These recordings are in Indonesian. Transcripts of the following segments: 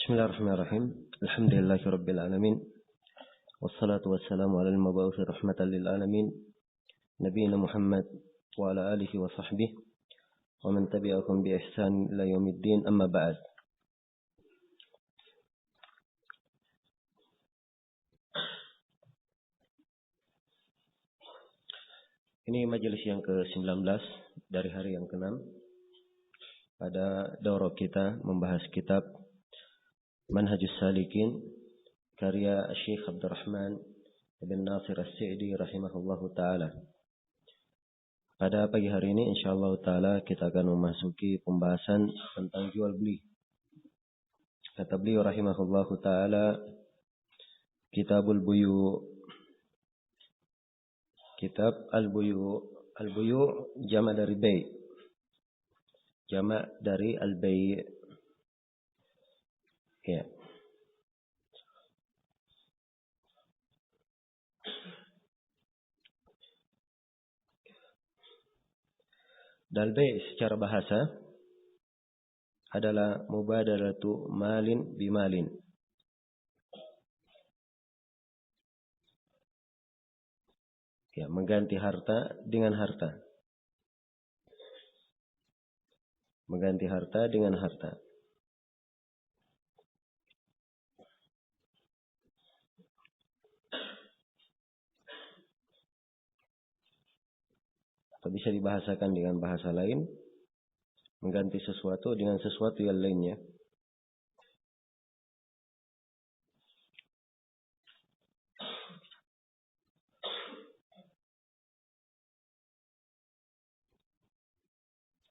Bismillahirrahmanirrahim. Alhamdulillahirabbil alamin. Wassalatu wassalamu ala al-mab'uts rahmatan lil alamin. Nabiyina Muhammad wa ala alihi wa sahbihi wa man tabi'ahum bi ihsan ila yaumiddin. Amma ba'd. Ini majelis yang ke-19 dari hari yang ke-6 pada daurah kita membahas kitab Manhajus Salikin karya Syekh Abdurrahman bin Nasir As-Sa'di rahimahullahu taala. Pada pagi hari ini insyaallah taala kita akan memasuki pembahasan tentang jual beli. Kata beliau rahimahullahu taala, Kitabul Buyu'. Kitab Al-Buyu'. Al-Buyu' jama' dari bay'. Jama' dari al-bay'. Ya. Dal-bay' secara bahasa adalah mubadalatu malin bimalin. Ya, mengganti harta dengan harta. Mengganti harta dengan harta. Atau bisa dibahasakan dengan bahasa lain, mengganti sesuatu dengan sesuatu yang lainnya.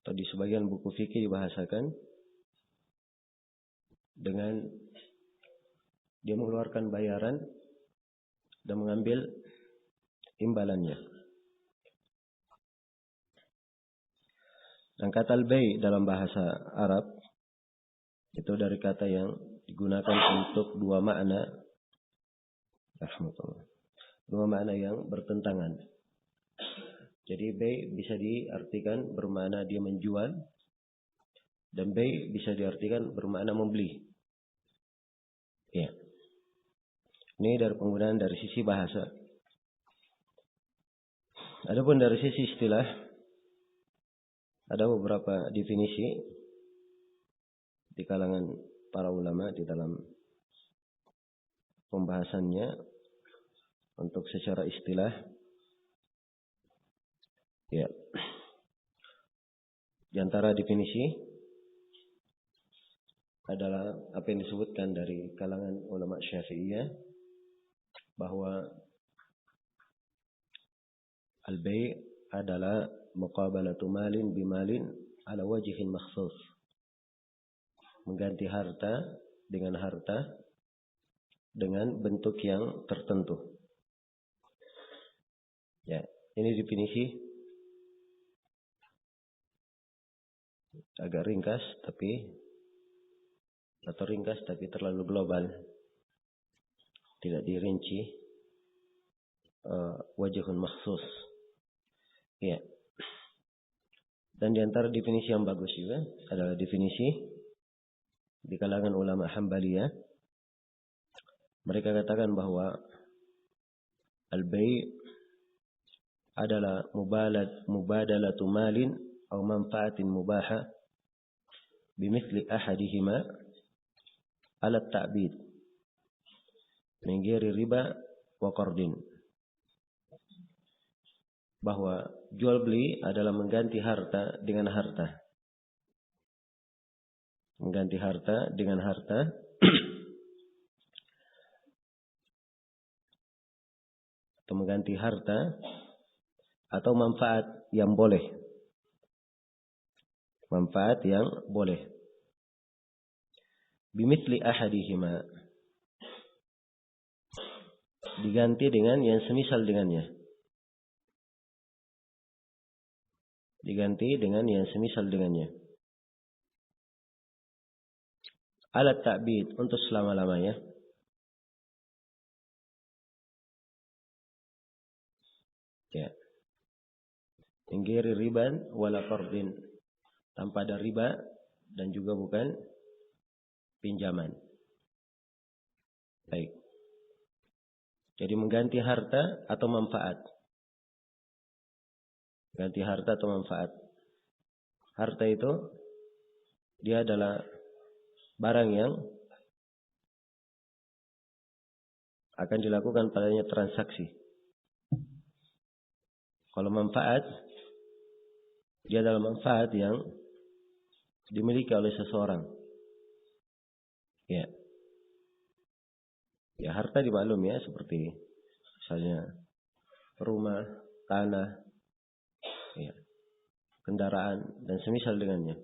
Atau di sebagian buku fikih dibahasakan dengan dia mengeluarkan bayaran dan mengambil imbalannya. Dan kata al-bay' dalam bahasa Arab itu dari kata yang digunakan untuk dua makna. Dua makna yang bertentangan. Jadi bay' bisa diartikan bermakna dia menjual, dan bay' bisa diartikan bermakna membeli. Ya. Ini dari penggunaan dari sisi bahasa. Adapun dari sisi istilah, ada beberapa definisi di kalangan para ulama di dalam pembahasannya untuk secara istilah. Ya. Di antara definisi adalah apa yang disebutkan dari kalangan ulama Syafi'iyah bahwa al-bay' adalah muqabalatu malin bimalin ala wajhin makhsus. Mengganti harta dengan harta dengan bentuk yang tertentu. Ya, ini definisi agak ringkas tapi terlalu global. Tidak dirinci wajhun makhsus. Ya. Dan di antara definisi yang bagus juga adalah definisi di kalangan ulama Hambaliyah. Mereka katakan bahwa al-bay' adalah mubadalatu malin atau manfaatin mubaha bimithli ahadihima ala ta'bid min ghairi riba wa qardin. Bahwa jual beli adalah mengganti harta dengan harta. Mengganti harta dengan harta atau mengganti harta atau manfaat yang boleh. Manfaat yang boleh. Bimithli ahadihima. Diganti dengan yang semisal dengannya. Diganti dengan yang semisal dengannya. Alat ta'bid untuk selama-lamanya. Ya. Minggiri riban wala qardin. Tanpa ada riba dan juga bukan pinjaman. Baik. Jadi mengganti harta atau manfaat. Ganti harta atau manfaat. Harta itu dia adalah barang yang akan dilakukan padanya transaksi. Kalau manfaat, dia adalah manfaat yang dimiliki oleh seseorang. Ya. Ya, harta dimaklum ya, seperti misalnya rumah, tanah, ya, kendaraan, dan semisal dengannya.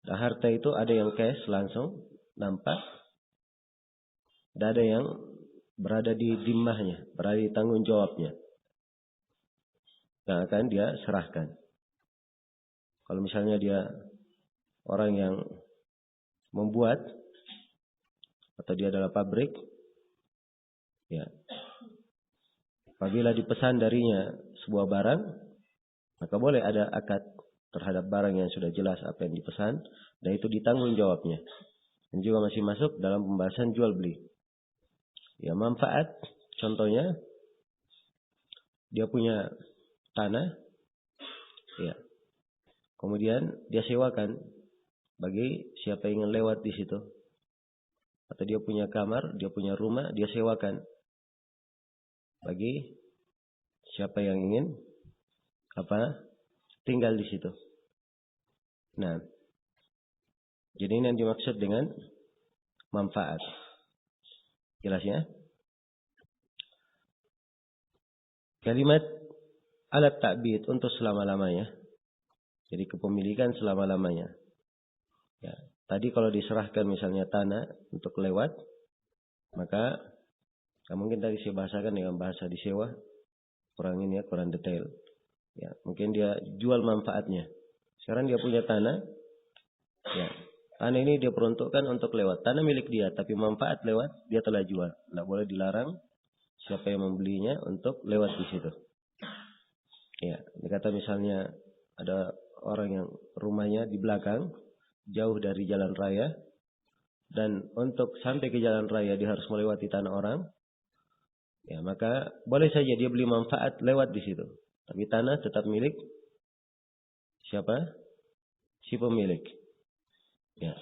Dan harta itu ada yang cash langsung, nampak. Dan ada yang berada di dimmahnya, berada di tanggung jawabnya. Yang akan dia serahkan. Kalau misalnya dia orang yang membuat, atau dia adalah pabrik, ya, apabila dipesan darinya sebuah barang, maka boleh ada akad terhadap barang yang sudah jelas apa yang dipesan, dan itu ditanggung jawabnya. Dan juga masih masuk dalam pembahasan jual beli. Ya, manfaat, contohnya, dia punya tanah, ya, kemudian dia sewakan bagi siapa yang ingin lewat di situ. Atau dia punya kamar, dia punya rumah, dia sewakan bagi siapa yang ingin tinggal di situ. Nah, jadi ini yang dimaksud dengan manfaat. Jelas ya? Kalimat alat ta'bid untuk selama-lamanya. Jadi kepemilikan selama-lamanya. Ya, tadi kalau diserahkan misalnya tanah untuk lewat, maka mungkin tadi saya bahasakan dengan bahasa disewa, kurang ini ya, kurang detail. Ya, mungkin dia jual manfaatnya. Sekarang dia punya tanah, ya, tanah ini dia peruntukkan untuk lewat. Tanah milik dia, tapi manfaat lewat dia telah jual. Tidak boleh dilarang siapa yang membelinya untuk lewat di situ. Ya, dikata misalnya ada orang yang rumahnya di belakang, jauh dari jalan raya, dan untuk sampai ke jalan raya dia harus melewati tanah orang. Ya, maka boleh saja dia beli manfaat lewat di situ. Tapi tanah tetap milik siapa? Si pemilik. Ya.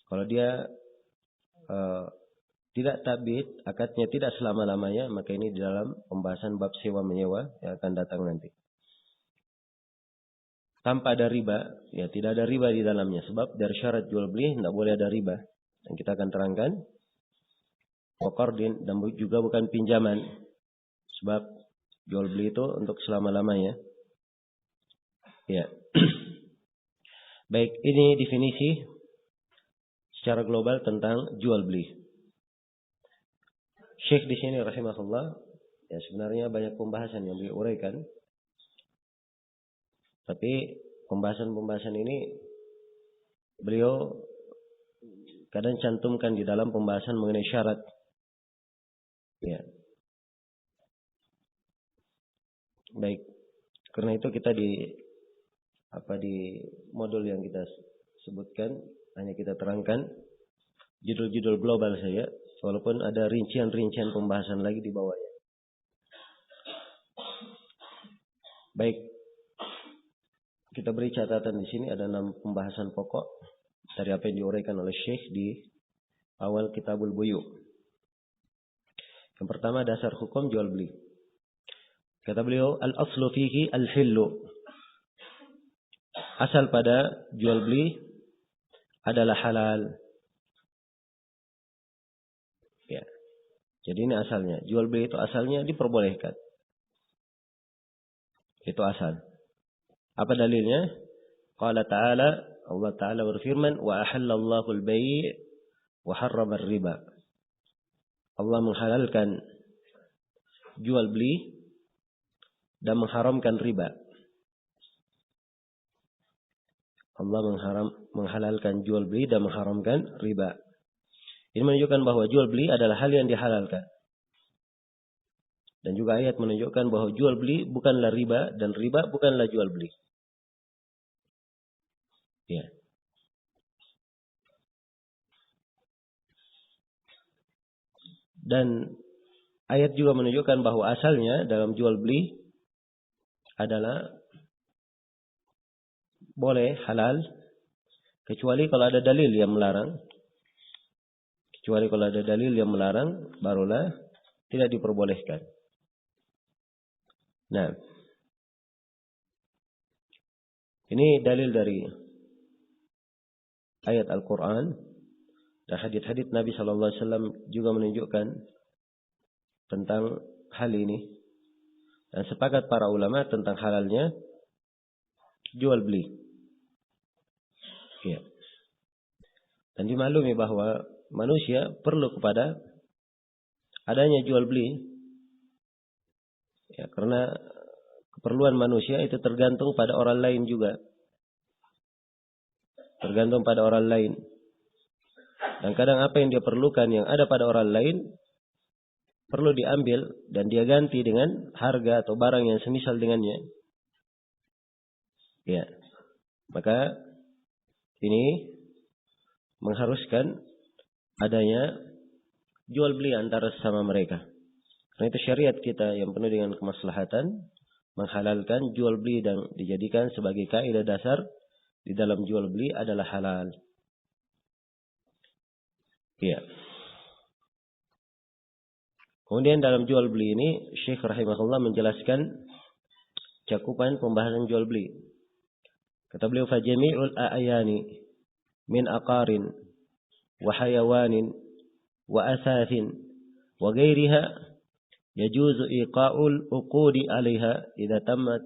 Kalau dia tidak tabid, akadnya tidak selama-lamanya, maka ini di dalam pembahasan bab sewa menyewa yang akan datang nanti. Tanpa ada riba, ya tidak ada riba di dalamnya. Sebab dari syarat jual beli tidak boleh ada riba. Dan kita akan terangkan. Qardin, dan juga bukan pinjaman. Sebab jual beli itu untuk selama-lamanya. Ya. Baik, ini definisi secara global tentang jual beli. Syekh di sini rahimahullah, ya sebenarnya banyak pembahasan yang beliau uraikan. Tapi pembahasan-pembahasan ini beliau kadang cantumkan di dalam pembahasan mengenai syarat. Ya. Baik. Karena itu kita di modul yang kita sebutkan hanya kita terangkan judul-judul global saja, walaupun ada rincian-rincian pembahasan lagi di bawahnya. Baik. Kita beri catatan di sini ada 6 pembahasan pokok dari apa yang diuraikan oleh Syekh di awal Kitabul Buyu'. Yang pertama, dasar hukum jual beli. Kata beliau, al-aslu fihi al-hillu. Asal pada jual beli adalah halal. Ya. Jadi ini asalnya. Jual beli itu asalnya diperbolehkan. Itu asal. Apa dalilnya? Qala ta'ala, Allah Ta'ala berfirman, wa ahallallahu al-bai' wa harrama ar-riba. Allah menghalalkan jual beli dan mengharamkan riba. Allah menghalalkan jual beli dan mengharamkan riba. Ini menunjukkan bahwa jual beli adalah hal yang dihalalkan. Dan juga ayat menunjukkan bahwa jual beli bukanlah riba dan riba bukanlah jual beli. Ya. Dan ayat juga menunjukkan bahwa asalnya dalam jual beli adalah boleh, halal, kecuali kalau ada dalil yang melarang. Kecuali kalau ada dalil yang melarang, barulah tidak diperbolehkan. Nah, ini dalil dari ayat Al-Quran dan hadits-hadits Nabi Sallallahu Alaihi Wasallam juga menunjukkan tentang hal ini. Dan sepakat para ulama tentang halalnya jual beli. Ya. Dan dimaklumi bahwa manusia perlu kepada adanya jual beli. Ya, karena keperluan manusia itu tergantung pada orang lain juga. Tergantung pada orang lain. Dan kadang apa yang dia perlukan yang ada pada orang lain perlu diambil dan dia ganti dengan harga atau barang yang semisal dengannya. Ya. Maka ini mengharuskan adanya jual beli antara sesama mereka. Karena itu syariat kita yang penuh dengan kemaslahatan menghalalkan jual beli dan dijadikan sebagai kaidah dasar di dalam jual beli adalah halal. Ya. Kemudian dalam jual beli ini Syekh rahimahullah menjelaskan cakupan pembahasan jual beli. Kata beliau fajami'ul a'yani min aqarin wa hayawanin wa asathin wa ghairiha yajuzu iqa'ul uqudi 'alaiha idza tammat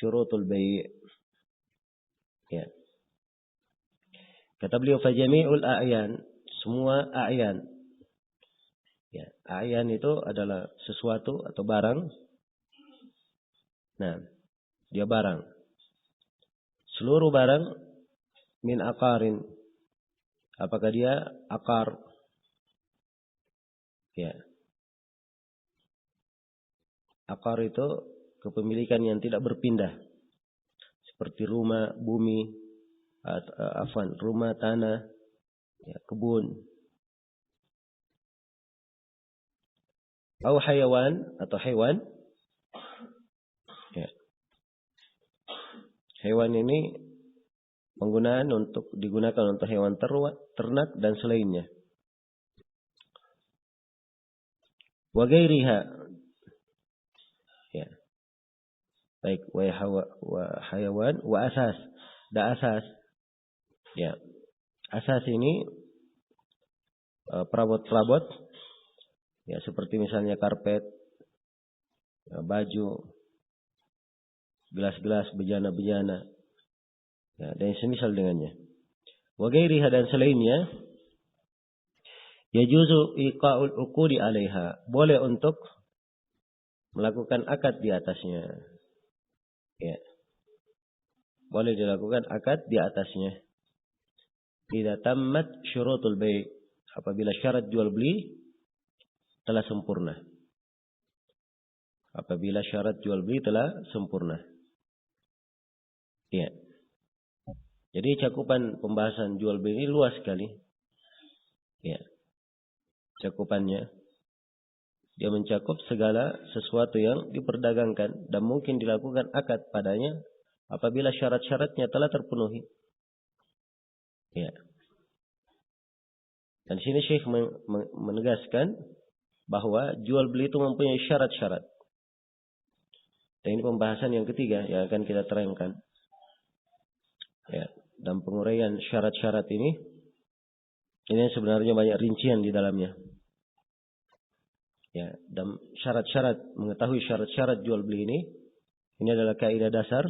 syurutul bai'. Ya. Kata beliau fajami'ul a'yan, semua a'yan. Ya, a'yan itu adalah sesuatu atau barang. Nah, dia barang. Seluruh barang min aqarin. Apakah dia akar? Ya. Akar itu kepemilikan yang tidak berpindah. Seperti rumah, bumi, rumah, tanah, ya, kebun. Atau hayawan atau hewan. Ya. Hewan ini digunakan untuk hewan ternak dan selainnya. Wa ghairiha. Ya. Baik, wa hayawan wa asas. Da asas. Ya. Asas ini perabot-perabot, ya, seperti misalnya karpet, ya, baju, gelas-gelas, bejana-bejana, ya, dan semisal dengannya. Wa ghairiha dan selainnya, yajuzu iqa'ul uqudi 'alaiha, boleh untuk melakukan akad di atasnya. Ya. Boleh dilakukan akad di atasnya. Idza tammat syurutul bai', apabila syarat jual beli telah sempurna. Apabila syarat jual beli telah sempurna. Ya. Jadi cakupan pembahasan jual beli ini luas sekali. Ya. Cakupannya dia mencakup segala sesuatu yang diperdagangkan dan mungkin dilakukan akad padanya apabila syarat-syaratnya telah terpenuhi. Ya. Dan sini Syekh menegaskan bahwa jual beli itu mempunyai syarat-syarat. Dan ini pembahasan yang ketiga yang akan kita terangkan. Ya, dan penguraian syarat-syarat ini sebenarnya banyak rincian di dalamnya. Ya, dan syarat-syarat, mengetahui syarat-syarat jual beli ini adalah kaidah dasar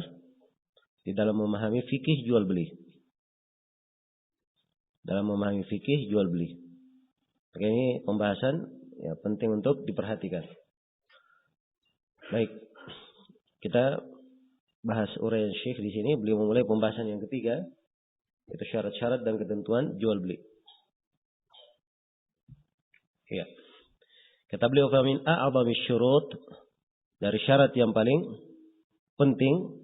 di dalam memahami fikih jual beli. Dalam memahami fikih jual beli. Oke, ini pembahasan ya penting untuk diperhatikan. Baik, kita bahas uraian Syekh di sini. Beliau memulai pembahasan yang ketiga, yaitu syarat-syarat dan ketentuan jual beli. Ya. Kata beliau famin a'zami syurut, dari syarat yang paling penting.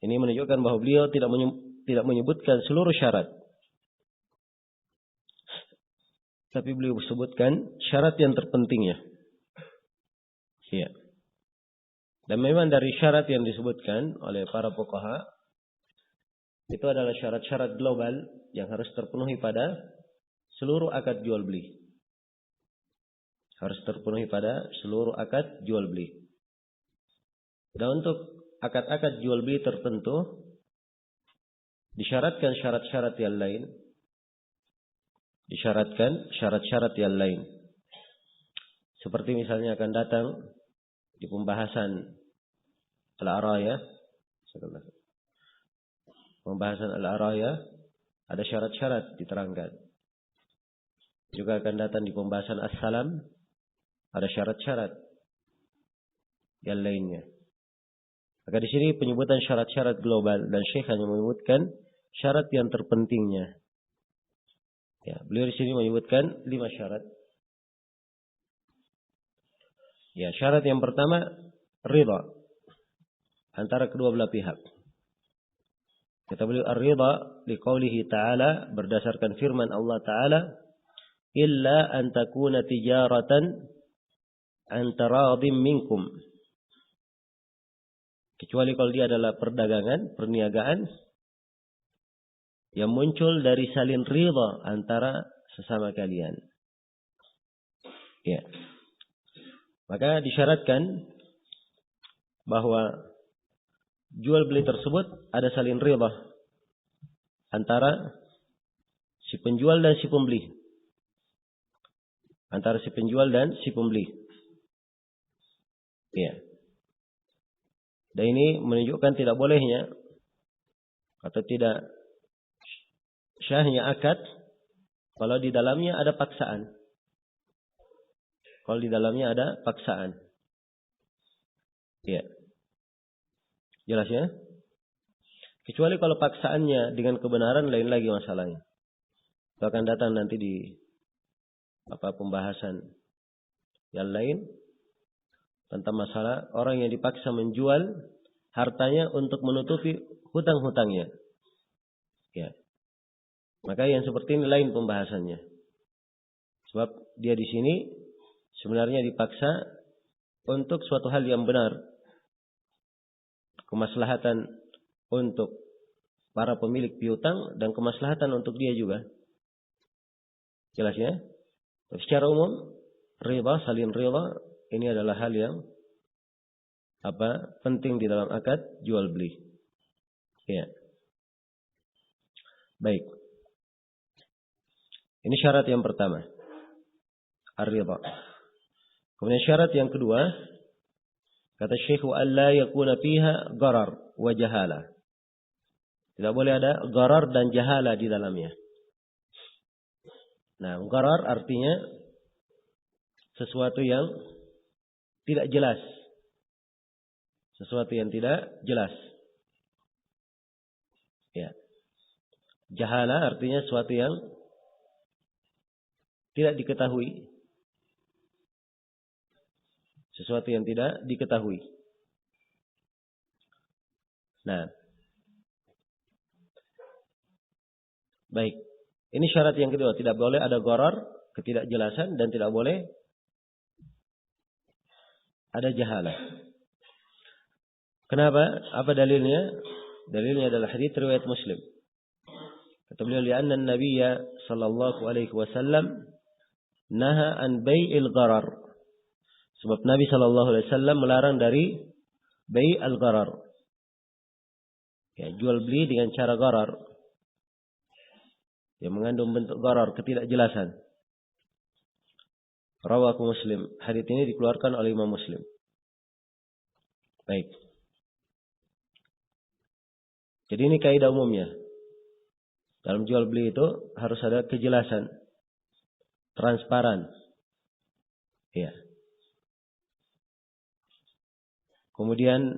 Ini menunjukkan bahwa beliau tidak menyebutkan seluruh syarat. Tapi beliau sebutkan syarat yang terpentingnya. Ya. Dan memang dari syarat yang disebutkan oleh para fuqaha itu adalah syarat-syarat global yang harus terpenuhi pada seluruh akad jual beli. Harus terpenuhi pada seluruh akad jual beli. Dan untuk akad-akad jual beli tertentu disyaratkan syarat-syarat yang lain. Disyaratkan syarat-syarat yang lain. Seperti misalnya akan datang di pembahasan al-araya. Pembahasan al-araya ada syarat-syarat diterangkan. Juga akan datang di pembahasan as-salam ada syarat-syarat yang lainnya. Maka di sini penyebutan syarat-syarat global dan Syekh hanya menyebutkan syarat yang terpentingnya. Ya, beliau di sini menyebutkan 5 syarat. Ya, syarat yang pertama ridha antara kedua belah pihak. Kata beliau ar-ridha liqaulihi ta'ala berdasarkan firman Allah Ta'ala illa an takuna tijaratan an taradhim minkum. Kecuali kalau dia adalah perdagangan, perniagaan yang muncul dari salin ridha antara sesama kalian. Ya. Maka disyaratkan bahwa jual beli tersebut ada salin ridha antara si penjual dan si pembeli. Antara si penjual dan si pembeli. Ya. Dan ini menunjukkan tidak bolehnya atau tidak syahnya akad kalau di dalamnya ada paksaan. Kalau di dalamnya ada paksaan. Ya. Jelas ya? Kecuali kalau paksaannya dengan kebenaran lain lagi masalahnya. Itu akan datang nanti di pembahasan yang lain tentang masalah orang yang dipaksa menjual hartanya untuk menutupi hutang-hutangnya. Ya. Maka yang seperti ini lain pembahasannya. Sebab dia di sini sebenarnya dipaksa untuk suatu hal yang benar. Kemaslahatan untuk para pemilik piutang dan kemaslahatan untuk dia juga. Jelas ya? Secara umum, riba, salin riba, ini adalah hal yang penting di dalam akad jual beli. Ya. Baik. Ini syarat yang pertama. Ar-riba. Kemudian syarat yang kedua, kata Syekh alla yakuna fiha gharar wa jahala. Tidak boleh ada gharar dan jahala di dalamnya. Nah, gharar artinya sesuatu yang tidak jelas. Sesuatu yang tidak jelas. Ya. Jahala artinya sesuatu yang tidak diketahui. Sesuatu yang tidak diketahui. Nah. Baik. Ini syarat yang kedua. Tidak boleh ada gharar, ketidakjelasan, dan tidak boleh ada jahalah. Kenapa? Apa dalilnya? Dalilnya adalah hadits riwayat Muslim. Kata beliau, "Li'anna an-nabiyya sallallahu alaihi wasallam naha an bai'il gharar." Sebab Nabi sallallahu alaihi wasallam melarang dari bai'al gharar. Ya, jual beli dengan cara gharar. Yang mengandung bentuk gharar, ketidakjelasan. Rawahu Muslim. Hadits ini dikeluarkan oleh Imam Muslim. Baik. Jadi ini kaidah umumnya. Dalam jual beli itu harus ada kejelasan. Transparan. Ya. Kemudian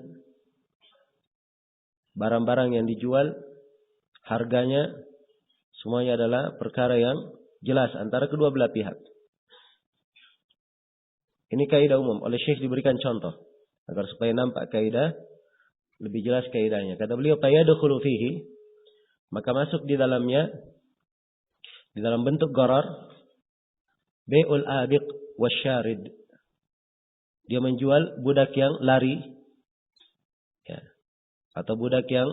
barang-barang yang dijual harganya semuanya adalah perkara yang jelas antara kedua belah pihak. Ini kaidah umum. Oleh Syekh diberikan contoh agar supaya nampak kaidah lebih jelas kaidahnya. Kata beliau, "Fayadkhulu fihi", maka masuk di dalamnya di dalam bentuk gharar Bai'ul abiq wasyarid. Dia menjual budak yang lari, ya, atau budak yang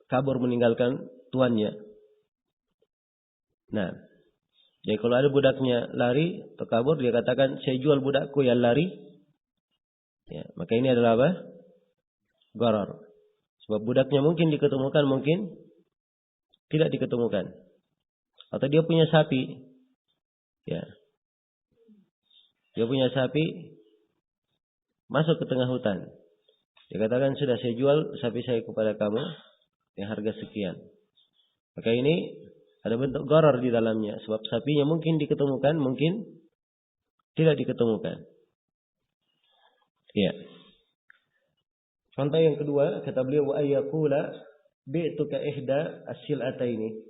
kabur meninggalkan tuannya. Nah, jadi kalau ada budaknya lari atau kabur, dia katakan saya jual budakku yang lari. Ya, maka ini adalah apa? Gharar. Sebab budaknya mungkin diketemukan, mungkin tidak diketemukan. Atau dia punya sapi, ya, dia punya sapi masuk ke tengah hutan. Dia katakan sudah saya jual sapi saya kepada kamu yang harga sekian. Maka ini ada bentuk gharar di dalamnya. Sebab sapinya mungkin diketemukan, mungkin tidak diketemukan. Ya. Contoh yang kedua, kata beliau, wa ayyakula bi'tuka ihda as-sil'ataini.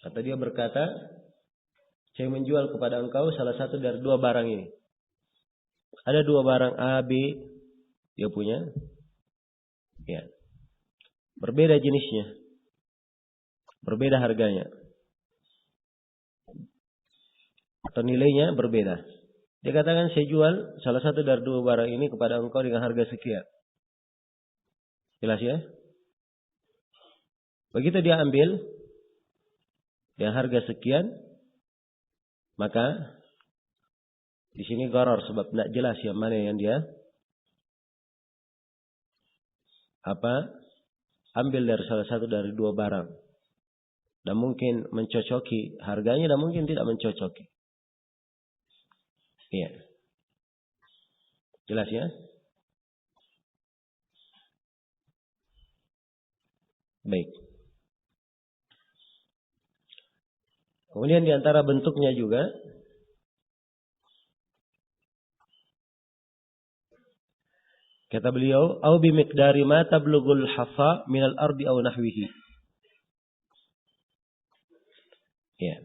Kata dia berkata, saya menjual kepada engkau salah satu dari dua barang ini. Ada dua barang A, B, dia punya. Ya. Berbeda jenisnya. Berbeda harganya. Atau nilainya berbeda. Dia katakan saya jual salah satu dari dua barang ini kepada engkau dengan harga sekian. Jelas ya? Begitu dia ambil dengan harga sekian, maka di sini gharar sebab tidak jelas yang mana yang dia ambil dari salah satu dari dua barang. Dan mungkin mencocoki harganya dan mungkin tidak mencocoki. Iya. Jelas ya? Baik. Kemudian di antara bentuknya juga kata beliau, au bi miqdari ma tablughul hafa minal ardi aw nahwihi. Ya.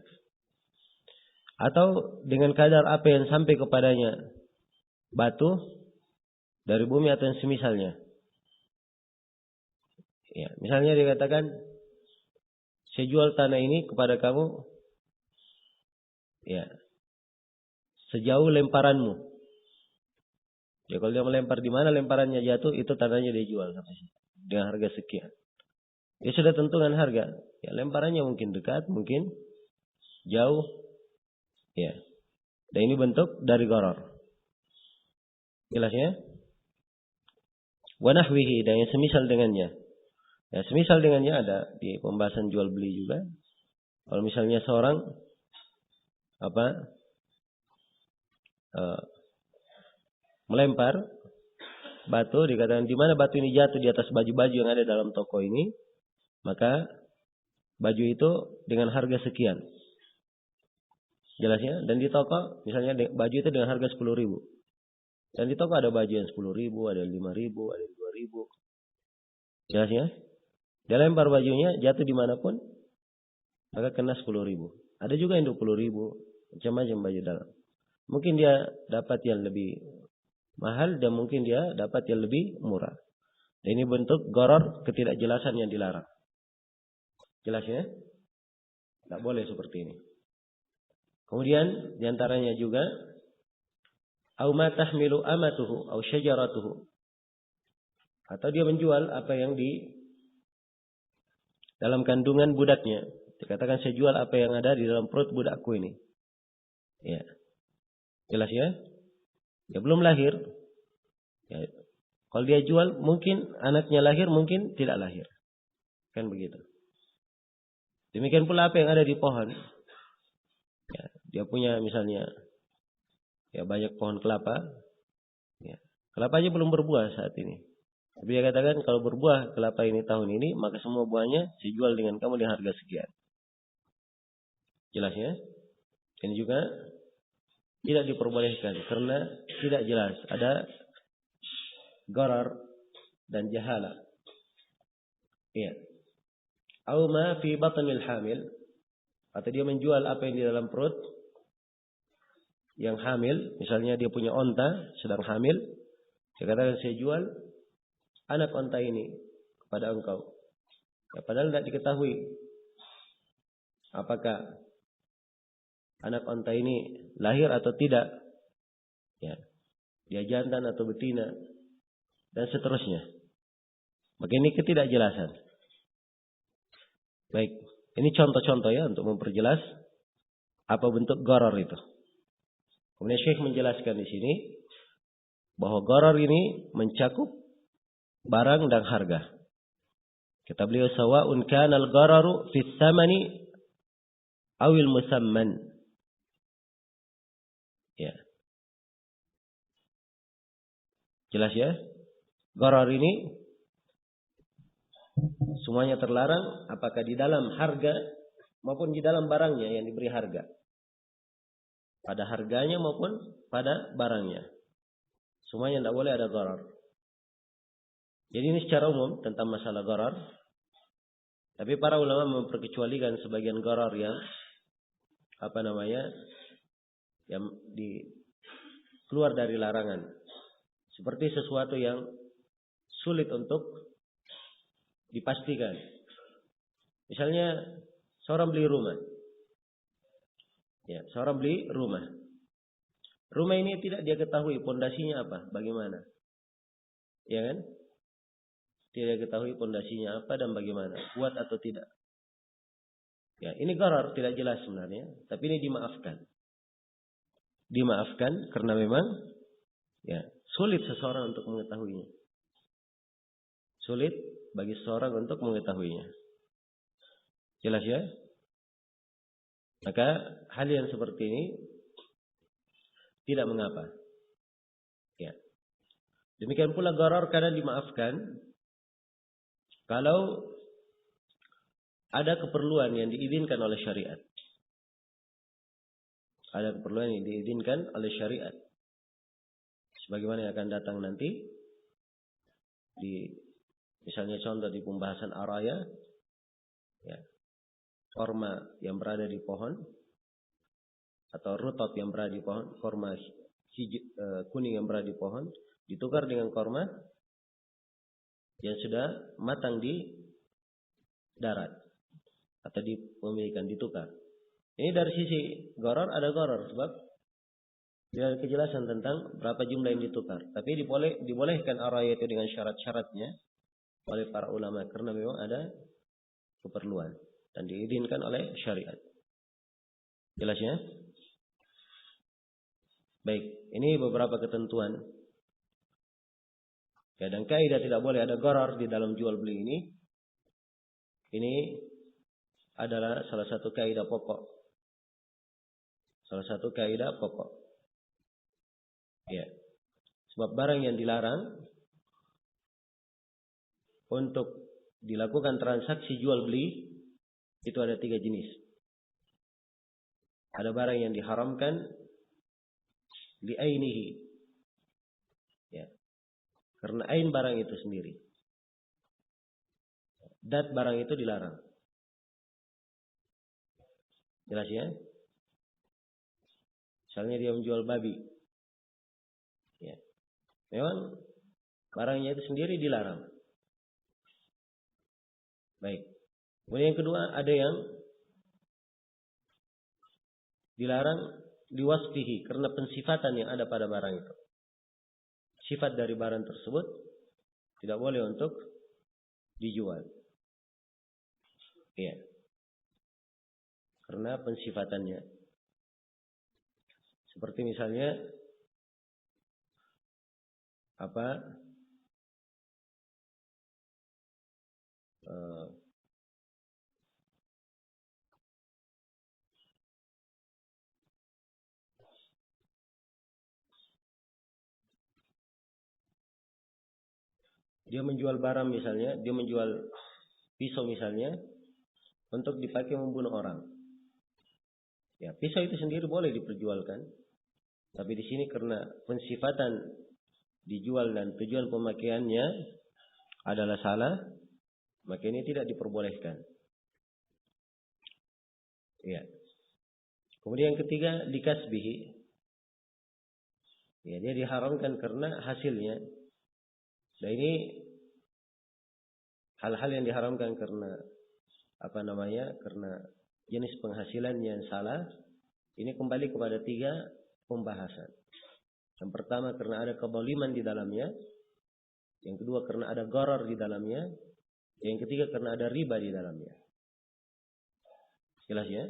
Atau dengan kadar apa yang sampai kepadanya batu dari bumi atau yang semisalnya. Ya, misalnya dia katakan saya jual tanah ini kepada kamu ya sejauh lemparanmu. Ya kalau dia melempar di mana lemparannya jatuh itu tanahnya dia jual dengan harga sekian. Ya sudah tentukan harga. Ya lemparannya mungkin dekat, mungkin jauh. Ya. Dan ini bentuk dari gharar. Jelas ya? Wa nahwihi dan yang semisal dengannya. Ya, semisal dengannya ada di pembahasan jual beli juga. Kalau misalnya seorang melempar batu, dikatakan di mana batu ini jatuh di atas baju-baju yang ada dalam toko ini, maka baju itu dengan harga sekian. Jelas ya? Dan di toko misalnya baju itu dengan harga 10.000. Dan di toko ada baju yang 10.000, ada 5.000, ada 2.000. Jelas ya? Dia lempar bajunya jatuh dimanapun, maka kena 10.000. Ada juga yang 20.000, macam-macam baju dalam. Mungkin dia dapat yang lebih mahal dan mungkin dia dapat yang lebih murah. Dan ini bentuk gharar ketidakjelasan yang dilarang. Jelas ya? Tidak boleh seperti ini. Kemudian diantaranya juga au ma tahmilu amatuhu au syajaratuhu. Atau dia menjual apa yang di dalam kandungan budaknya. Dikatakan saya jual apa yang ada di dalam perut budakku ini. Ya. Jelas ya? Ya belum lahir. Ya. Kalau dia jual mungkin anaknya lahir, mungkin tidak lahir. Kan begitu. Demikian pula apa yang ada di pohon. Ya, dia punya misalnya ya banyak pohon kelapa. Ya. Kelapanya belum berbuah saat ini. Tapi dia katakan kalau berbuah kelapa ini tahun ini, maka semua buahnya dijual dengan kamu di harga sekian. Jelas ya? Ini juga tidak diperbolehkan karena tidak jelas. Ada gharar dan jahala. Iya. Au ma fi batnil hamil. Atau dia menjual apa yang di dalam perut yang hamil. Misalnya dia punya onta sedang hamil. Dia katakan saya jual anak onta ini kepada engkau. Ya, padahal tidak diketahui apakah anak onta ini lahir atau tidak, ya, dia jantan atau betina, dan seterusnya. Maka ini ketidakjelasan. Baik, ini contoh-contoh ya untuk memperjelas apa bentuk gharar itu. Kemudian Syekh menjelaskan di sini bahwa gharar ini mencakup barang dan harga. Kata beliau, sawa'un kana al-ghararu fi tsamani awil musamman. Ya. Jelas ya? Gharar ini semuanya terlarang, apakah di dalam harga maupun di dalam barangnya yang diberi harga. Pada harganya maupun pada barangnya. Semuanya tidak boleh ada gharar. Jadi ini secara umum tentang masalah gharar. Tapi para ulama memperkecualikan sebagian gharar yang yang keluar dari larangan. Seperti sesuatu yang sulit untuk dipastikan. Misalnya seorang beli rumah. Ya, seorang beli rumah. Rumah ini tidak dia ketahui pondasinya apa, bagaimana. Ya kan? Tidak ketahui pondasinya apa dan bagaimana, kuat atau tidak. Ya, ini gharar, tidak jelas sebenarnya, tapi ini dimaafkan. Dimaafkan karena memang ya, sulit seseorang untuk mengetahuinya. Sulit bagi seseorang untuk mengetahuinya. Jelas ya? Maka hal yang seperti ini tidak mengapa. Ya. Demikian pula gharar kadang dimaafkan kalau ada keperluan yang diizinkan oleh syariat. Ada keperluan yang diizinkan oleh syariat. Sebagaimana yang akan datang nanti misalnya contoh di pembahasan araya, ya, korma yang berada di pohon atau rutab yang berada di pohon, korma kuning yang berada di pohon ditukar dengan korma yang sudah matang di darat atau di pemilikan ditukar. Ini dari sisi gharar ada gharar sebab tidak ada kejelasan tentang berapa jumlah yang ditukar. Tapi dibolehkan araya itu dengan syarat-syaratnya oleh para ulama karena memang ada keperluan dan diizinkan oleh syariat. Jelas ya? Baik, ini beberapa ketentuan. Ya, dan kaidah tidak boleh ada gharar di dalam jual beli ini. Ini adalah salah satu kaidah pokok. Salah satu kaidah pokok. Ya. Sebab barang yang dilarang untuk dilakukan transaksi jual beli itu ada 3 jenis. Ada barang yang diharamkan li'ainihi. Ya. Karena ain barang itu sendiri. Dat barang itu dilarang. Jelas ya? Misalnya dia menjual babi. Ya. Memang barangnya itu sendiri dilarang. Baik. Kemudian yang kedua ada yang dilarang liwasfihi karena pensifatan yang ada pada barang itu. Sifat dari barang tersebut tidak boleh untuk dijual. Ya. Karena pensifatannya. Seperti misalnya dia menjual barang misalnya, dia menjual pisau misalnya untuk dipakai membunuh orang. Ya, pisau itu sendiri boleh diperjualkan. Tapi di sini karena pensifatan dijual dan tujuan pemakaiannya adalah salah, maka ini tidak diperbolehkan. Ya. Kemudian yang ketiga dikasbihi. Ya, dia diharamkan karena hasilnya. Dan ini hal-hal yang diharamkan karena karena jenis penghasilan yang salah, Ini kembali kepada 3 pembahasan. Yang pertama karena ada kezaliman di dalamnya. Yang kedua karena ada gharar di dalamnya. Yang ketiga karena ada riba di dalamnya. Jelas ya?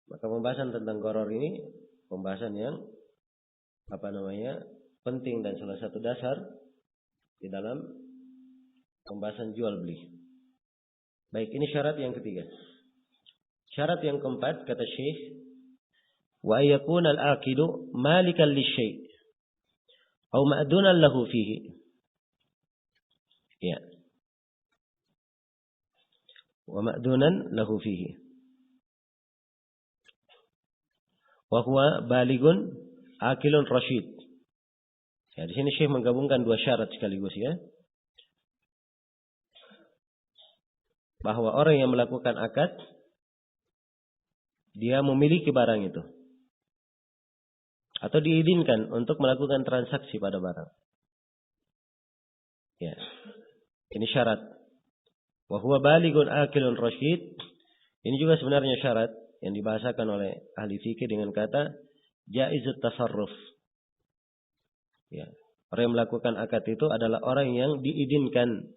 Maka pembahasan tentang gharar ini pembahasan yang penting dan salah satu dasar di dalam pembahasan jual beli. Baik, ini syarat yang ketiga. Syarat yang keempat kata Syekh, wa yakuna al-aqidu malikan lisyai' atau ma'dunan lahu fihi. Ya. Wa ma'dunan lahu fihi. Wa huwa baligun akilun rasyid. Ya, di sini Syekh menggabungkan 2 syarat sekaligus ya. Bahwa orang yang melakukan akad dia memiliki barang itu atau diizinkan untuk melakukan transaksi pada barang. Ya. Ini syarat. Wa huwa balighun aqilun rasyid. Ini juga sebenarnya syarat yang dibahasakan oleh ahli fikih dengan kata jaizut tasarruf. Ya. Orang yang melakukan akad itu adalah orang yang diizinkan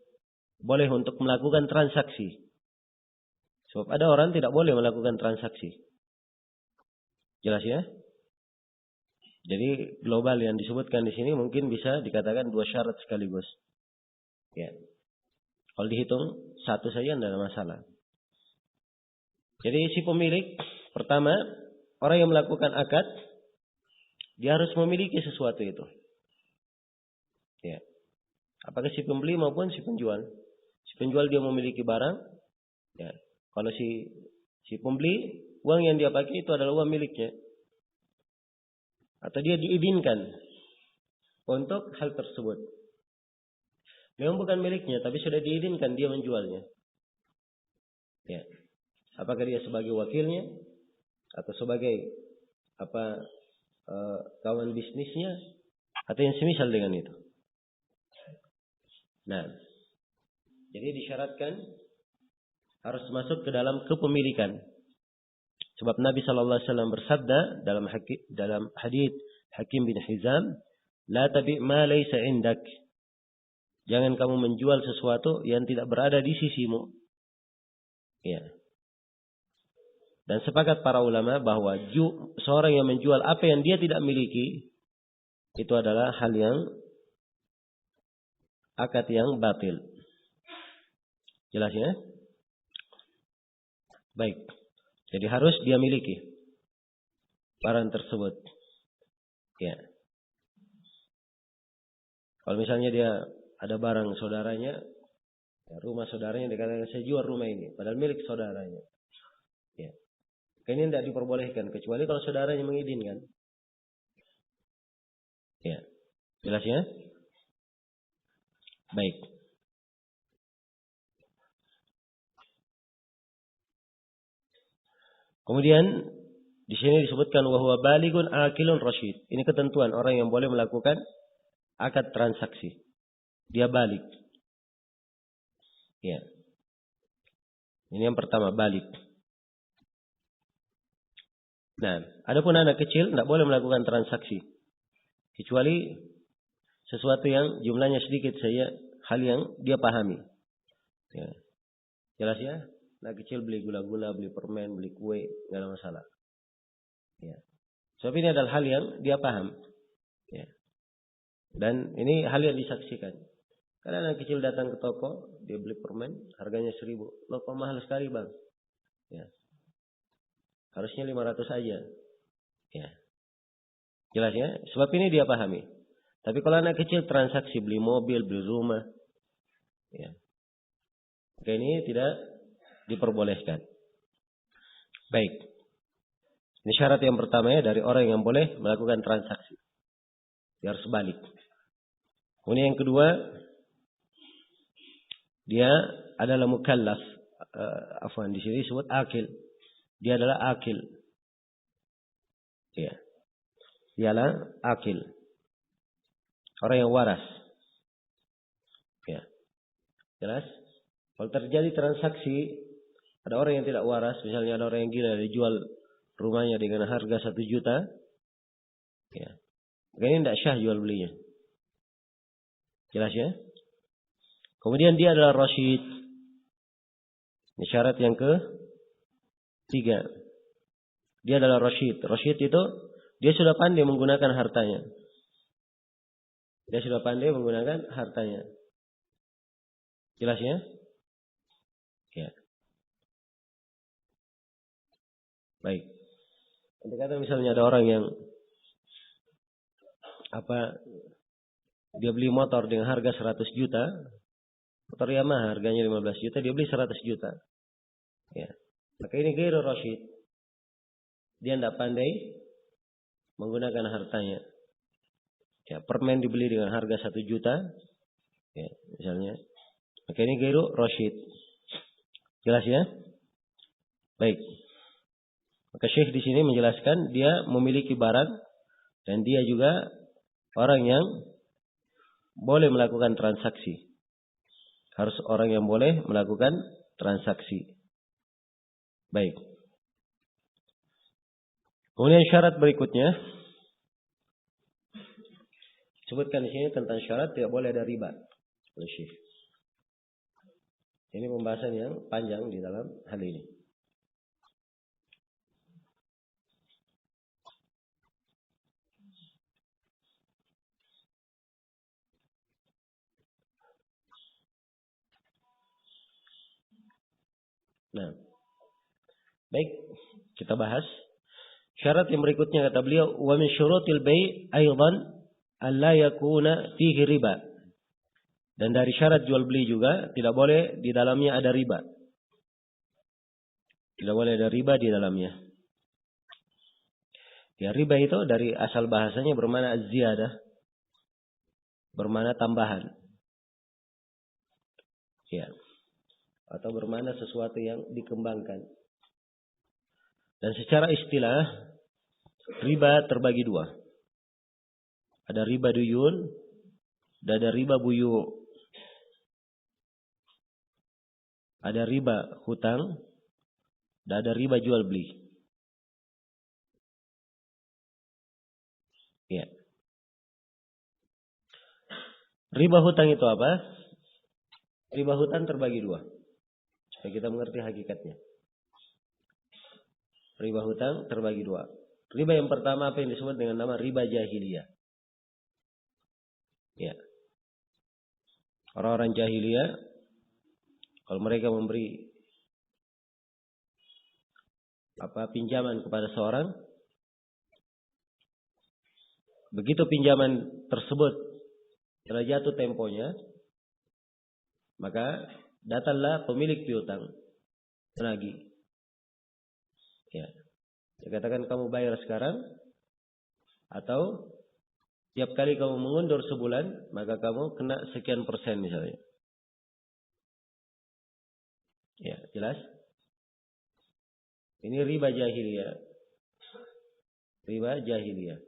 boleh untuk melakukan transaksi. Sebab ada orang tidak boleh melakukan transaksi. Jelas ya? Jadi global yang disebutkan di sini mungkin bisa dikatakan 2 syarat sekaligus. Ya. Kalau dihitung 1 saja tidak ada masalah. Jadi si pemilik pertama orang yang melakukan akad dia harus memiliki sesuatu itu. Ya. Apakah si pembeli maupun si penjual? Si penjual dia memiliki barang. Ya. Kalau si pembeli uang yang dia pakai itu adalah uang miliknya. Atau dia diizinkan untuk hal tersebut. Memang bukan miliknya, tapi sudah diizinkan dia menjualnya. Ya. Apakah dia sebagai wakilnya atau sebagai kawan bisnisnya atau yang semisal dengan itu. Nah, jadi disyaratkan harus masuk ke dalam kepemilikan. Sebab Nabi sallallahu alaihi wasallam bersabda dalam hadits Hakim bin Hizam, "La tabi' ma laysa 'indak." Jangan kamu menjual sesuatu yang tidak berada di sisimu. Ya. Dan sepakat para ulama bahwa seorang yang menjual apa yang dia tidak miliki itu adalah hal yang akad yang batil. Jelas ya? Baik. Jadi harus dia miliki barang tersebut. Ya. Kalau misalnya dia ada barang saudaranya, ya, rumah saudaranya dikatakan saya jual rumah ini, padahal milik saudaranya. Ya. Ini tidak diperbolehkan kecuali kalau saudaranya mengizinkan. Ya. Jelas ya? Baik. Kemudian di sini disebutkan wa huwa balighun aqilun rasyid. Ini ketentuan orang yang boleh melakukan akad transaksi. Dia balik. Ya. Ini yang pertama, balik. Nah, adapun anak kecil tidak boleh melakukan transaksi kecuali sesuatu yang jumlahnya sedikit saja, hal yang dia pahami. Ya. Jelas ya? Anak kecil beli gula-gula, beli permen, beli kue, nggak ada masalah. Ya. Sebab ini adalah hal yang dia paham. Ya. Dan ini hal yang disaksikan. Karena anak kecil datang ke toko, dia beli permen, harganya 1.000. Loh, kok mahal sekali bang? Ya. Harusnya 500 aja. Ya. Jelas ya? Sebab ini dia pahami. Tapi kalau anak kecil transaksi, beli mobil, beli rumah, ya. Maka ini tidak diperbolehkan. Baik. Ini syarat yang pertama ya dari orang yang boleh melakukan transaksi. Dia harus balik. Kemudian yang kedua, dia adalah mukallaf. Di sini disebut akil. Dia adalah akil. Ya. Dialah akil. Orang yang waras. Ya. Jelas? Kalau terjadi transaksi, ada orang yang tidak waras, misalnya ada orang yang gila, dia jual rumahnya dengan harga 1 juta, ya, maka ini tidak syah jual belinya. Jelas ya? Kemudian dia adalah rasyid. Ini syarat yang ketiga. Dia adalah rasyid. Rasyid itu dia sudah pandai menggunakan hartanya. Dia sudah pandai menggunakan hartanya. Jelas ya? Ya. Baik. Nanti kata misalnya ada orang yang dia beli motor dengan harga 100 juta, motor Yamaha harganya 15 juta, dia beli 100 juta. Ya. Maka ini ghairu rasyid. Dia tidak pandai menggunakan hartanya. Ya, permen dibeli dengan harga 1 juta, ya, misalnya. Maka ini ghairu rasyid. Jelas ya? Baik. Maka Syekh di sini menjelaskan dia memiliki barang dan dia juga orang yang boleh melakukan transaksi. Harus orang yang boleh melakukan transaksi. Baik. Kemudian syarat berikutnya, sebutkan di sini tentang syarat tidak boleh ada riba. Syekh. Ini pembahasan yang panjang di dalam hal ini. Nah, baik, kita bahas syarat yang berikutnya. Kata beliau, wa min syurutil bai' aidan alla yakuna fihi riba. Dan dari syarat jual beli juga tidak boleh di dalamnya ada riba. Tidak boleh ada riba di dalamnya. Ya, riba itu dari asal bahasanya bermakna az-ziyadah, bermakna tambahan. Ya. Atau bermakna sesuatu yang dikembangkan. Dan secara istilah riba terbagi dua. Ada riba duyun dan ada riba buyu. Ada riba hutang dan ada riba jual beli. Ya. Riba hutang itu apa? Riba hutang terbagi dua. Supaya kita mengerti hakikatnya. Riba hutang terbagi dua. Riba yang pertama apa yang disebut dengan nama riba jahiliyah. Ya. Orang-orang jahiliyah, kalau mereka memberi pinjaman kepada seorang, begitu pinjaman tersebut telah jatuh temponya, maka datanglah pemilik piutang menagih. Ya. Dia katakan kamu bayar sekarang, atau tiap kali kamu mengundur sebulan, maka kamu kena sekian persen misalnya. Ya, jelas? Ini riba jahiliyah. Riba jahiliyah.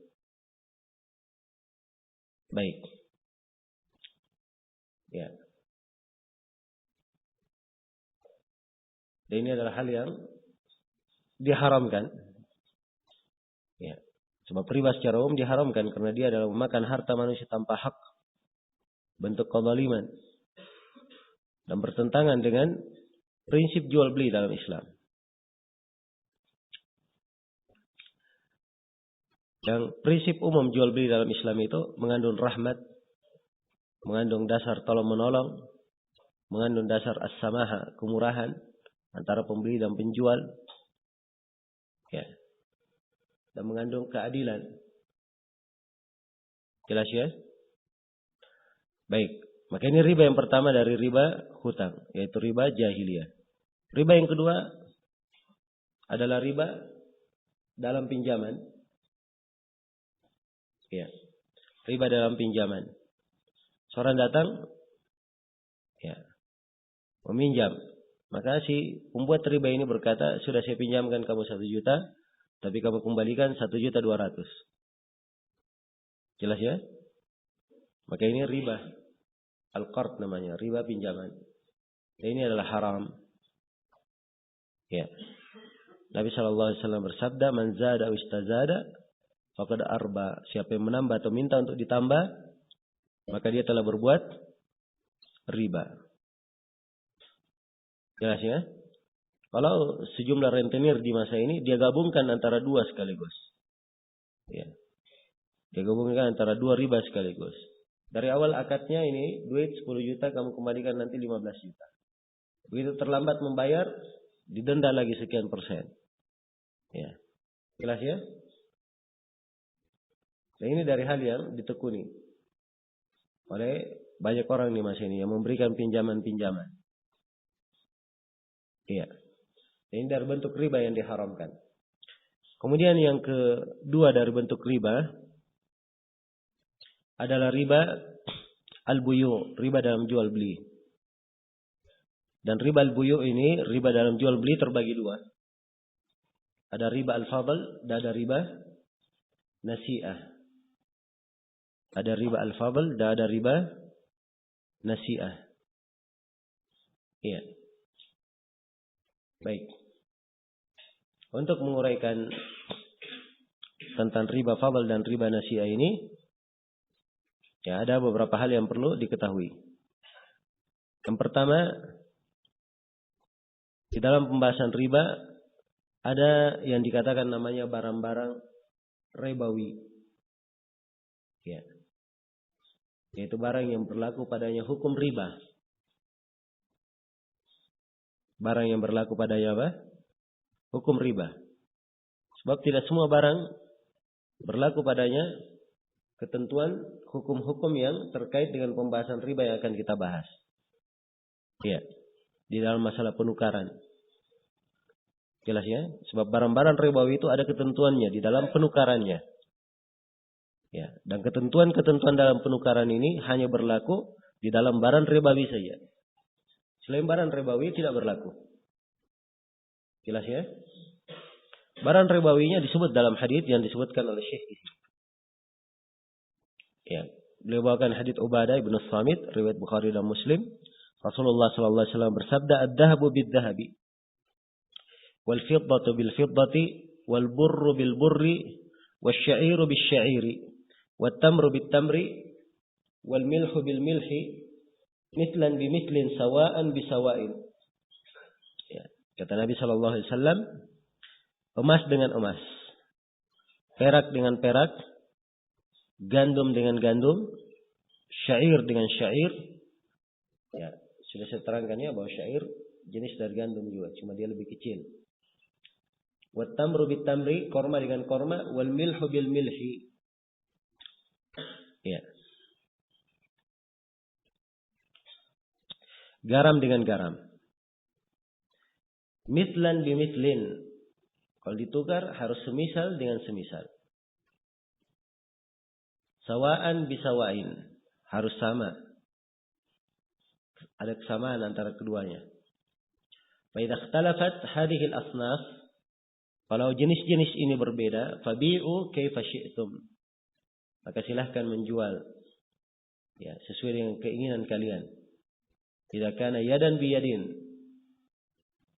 Baik. Ya. Dan ini adalah hal yang diharamkan. Ya. Sebab riba secara umum diharamkan karena dia adalah memakan harta manusia tanpa hak. Bentuk kezaliman. Dan bertentangan dengan prinsip jual beli dalam Islam. Yang prinsip umum jual beli dalam Islam itu mengandung rahmat, mengandung dasar tolong menolong, mengandung dasar as-samaha, kemurahan antara pembeli dan penjual. Ya. Dan mengandung keadilan. Jelas ya? Baik. Maka ini riba yang pertama dari riba hutang, yaitu riba jahiliyah. Riba yang kedua adalah riba dalam pinjaman. Ya. Riba dalam pinjaman. Seorang datang, ya, meminjam. Maka si pembuat riba ini berkata, sudah saya pinjamkan kamu 1 juta, tapi kamu kembalikan 1.200.000. Jelas ya? Maka ini riba. Al-qard namanya, riba pinjaman. Dan ini adalah haram. Ya. Nabi SAW bersabda, "Man zada aw istazada faqad arba." Siapa yang menambah atau minta untuk ditambah, maka dia telah berbuat riba. Jelas ya? Kalau sejumlah rentenir di masa ini, dia gabungkan antara dua sekaligus. Ya. Dia gabungkan antara dua riba sekaligus. Dari awal akadnya ini, duit 10 juta, kamu kembalikan nanti 15 juta. Begitu terlambat membayar, didenda lagi sekian persen. Ya. Jelas ya? Nah, ini dari hal yang ditekuni oleh banyak orang di masa ini yang memberikan pinjaman-pinjaman. Iya. Ini dari bentuk riba yang diharamkan. Kemudian yang kedua dari bentuk riba adalah riba al-buyu, riba dalam jual beli. Dan riba al-buyu ini, riba dalam jual beli terbagi dua. Ada riba al-fadl dan ada riba nasi'ah. Ada riba al-fadl dan ada riba nasi'ah. Iya. Baik. Untuk menguraikan tentang riba fadl dan riba nasi'ah ini, ya ada beberapa hal yang perlu diketahui. Yang pertama, di dalam pembahasan riba ada yang dikatakan namanya barang-barang ribawi. Ya. Yaitu barang yang berlaku padanya hukum riba. Barang yang berlaku padanya apa? Hukum riba. Sebab tidak semua barang berlaku padanya ketentuan hukum-hukum yang terkait dengan pembahasan riba yang akan kita bahas. Ya, di dalam masalah penukaran. Jelas ya? Sebab barang-barang ribawi itu ada ketentuannya di dalam penukarannya. Ya, dan ketentuan-ketentuan dalam penukaran ini hanya berlaku di dalam barang ribawi saja. Selain barang ribawi tidak berlaku. Jelas ya? Barang ribawinya disebut dalam hadits yang disebutkan oleh Syekh di sini. Ya, beliau bawakan hadits Ubadah bin Samit riwayat Bukhari dan Muslim. Rasulullah sallallahu alaihi wasallam bersabda, "Ad-dhahabu bid-dhahabi wal fiddatu bil fiddati wal burru bil burri wasy-sya'iru bis-sya'iri wat tamru bit tamri wal milhu bil milhi mithlan bi mithlin sawa'an bi sawa'in." Ya, kata Nabi sallallahu alaihi wasallam, emas dengan emas, perak dengan perak, gandum dengan gandum, syair dengan syair. Ya, sudah saya terangkan ya bahwa syair jenis dari gandum juga, cuma dia lebih kecil. Wat tamru bit tamri, korma dengan korma, wal milhu bil milhi. Ya. Garam dengan garam. Mithlan bi mithlin. Kalau ditukar harus semisal dengan semisal. Sawa'an bisawain, harus sama. Ada kesamaan antara keduanya. Fa idza ikhtalafat hadhihi al-asnaf, kalau jenis-jenis ini berbeda, fabi'u kaifa syi'tum. Maka silahkan menjual ya sesuai dengan keinginan kalian. Idza kana yadan biyadin.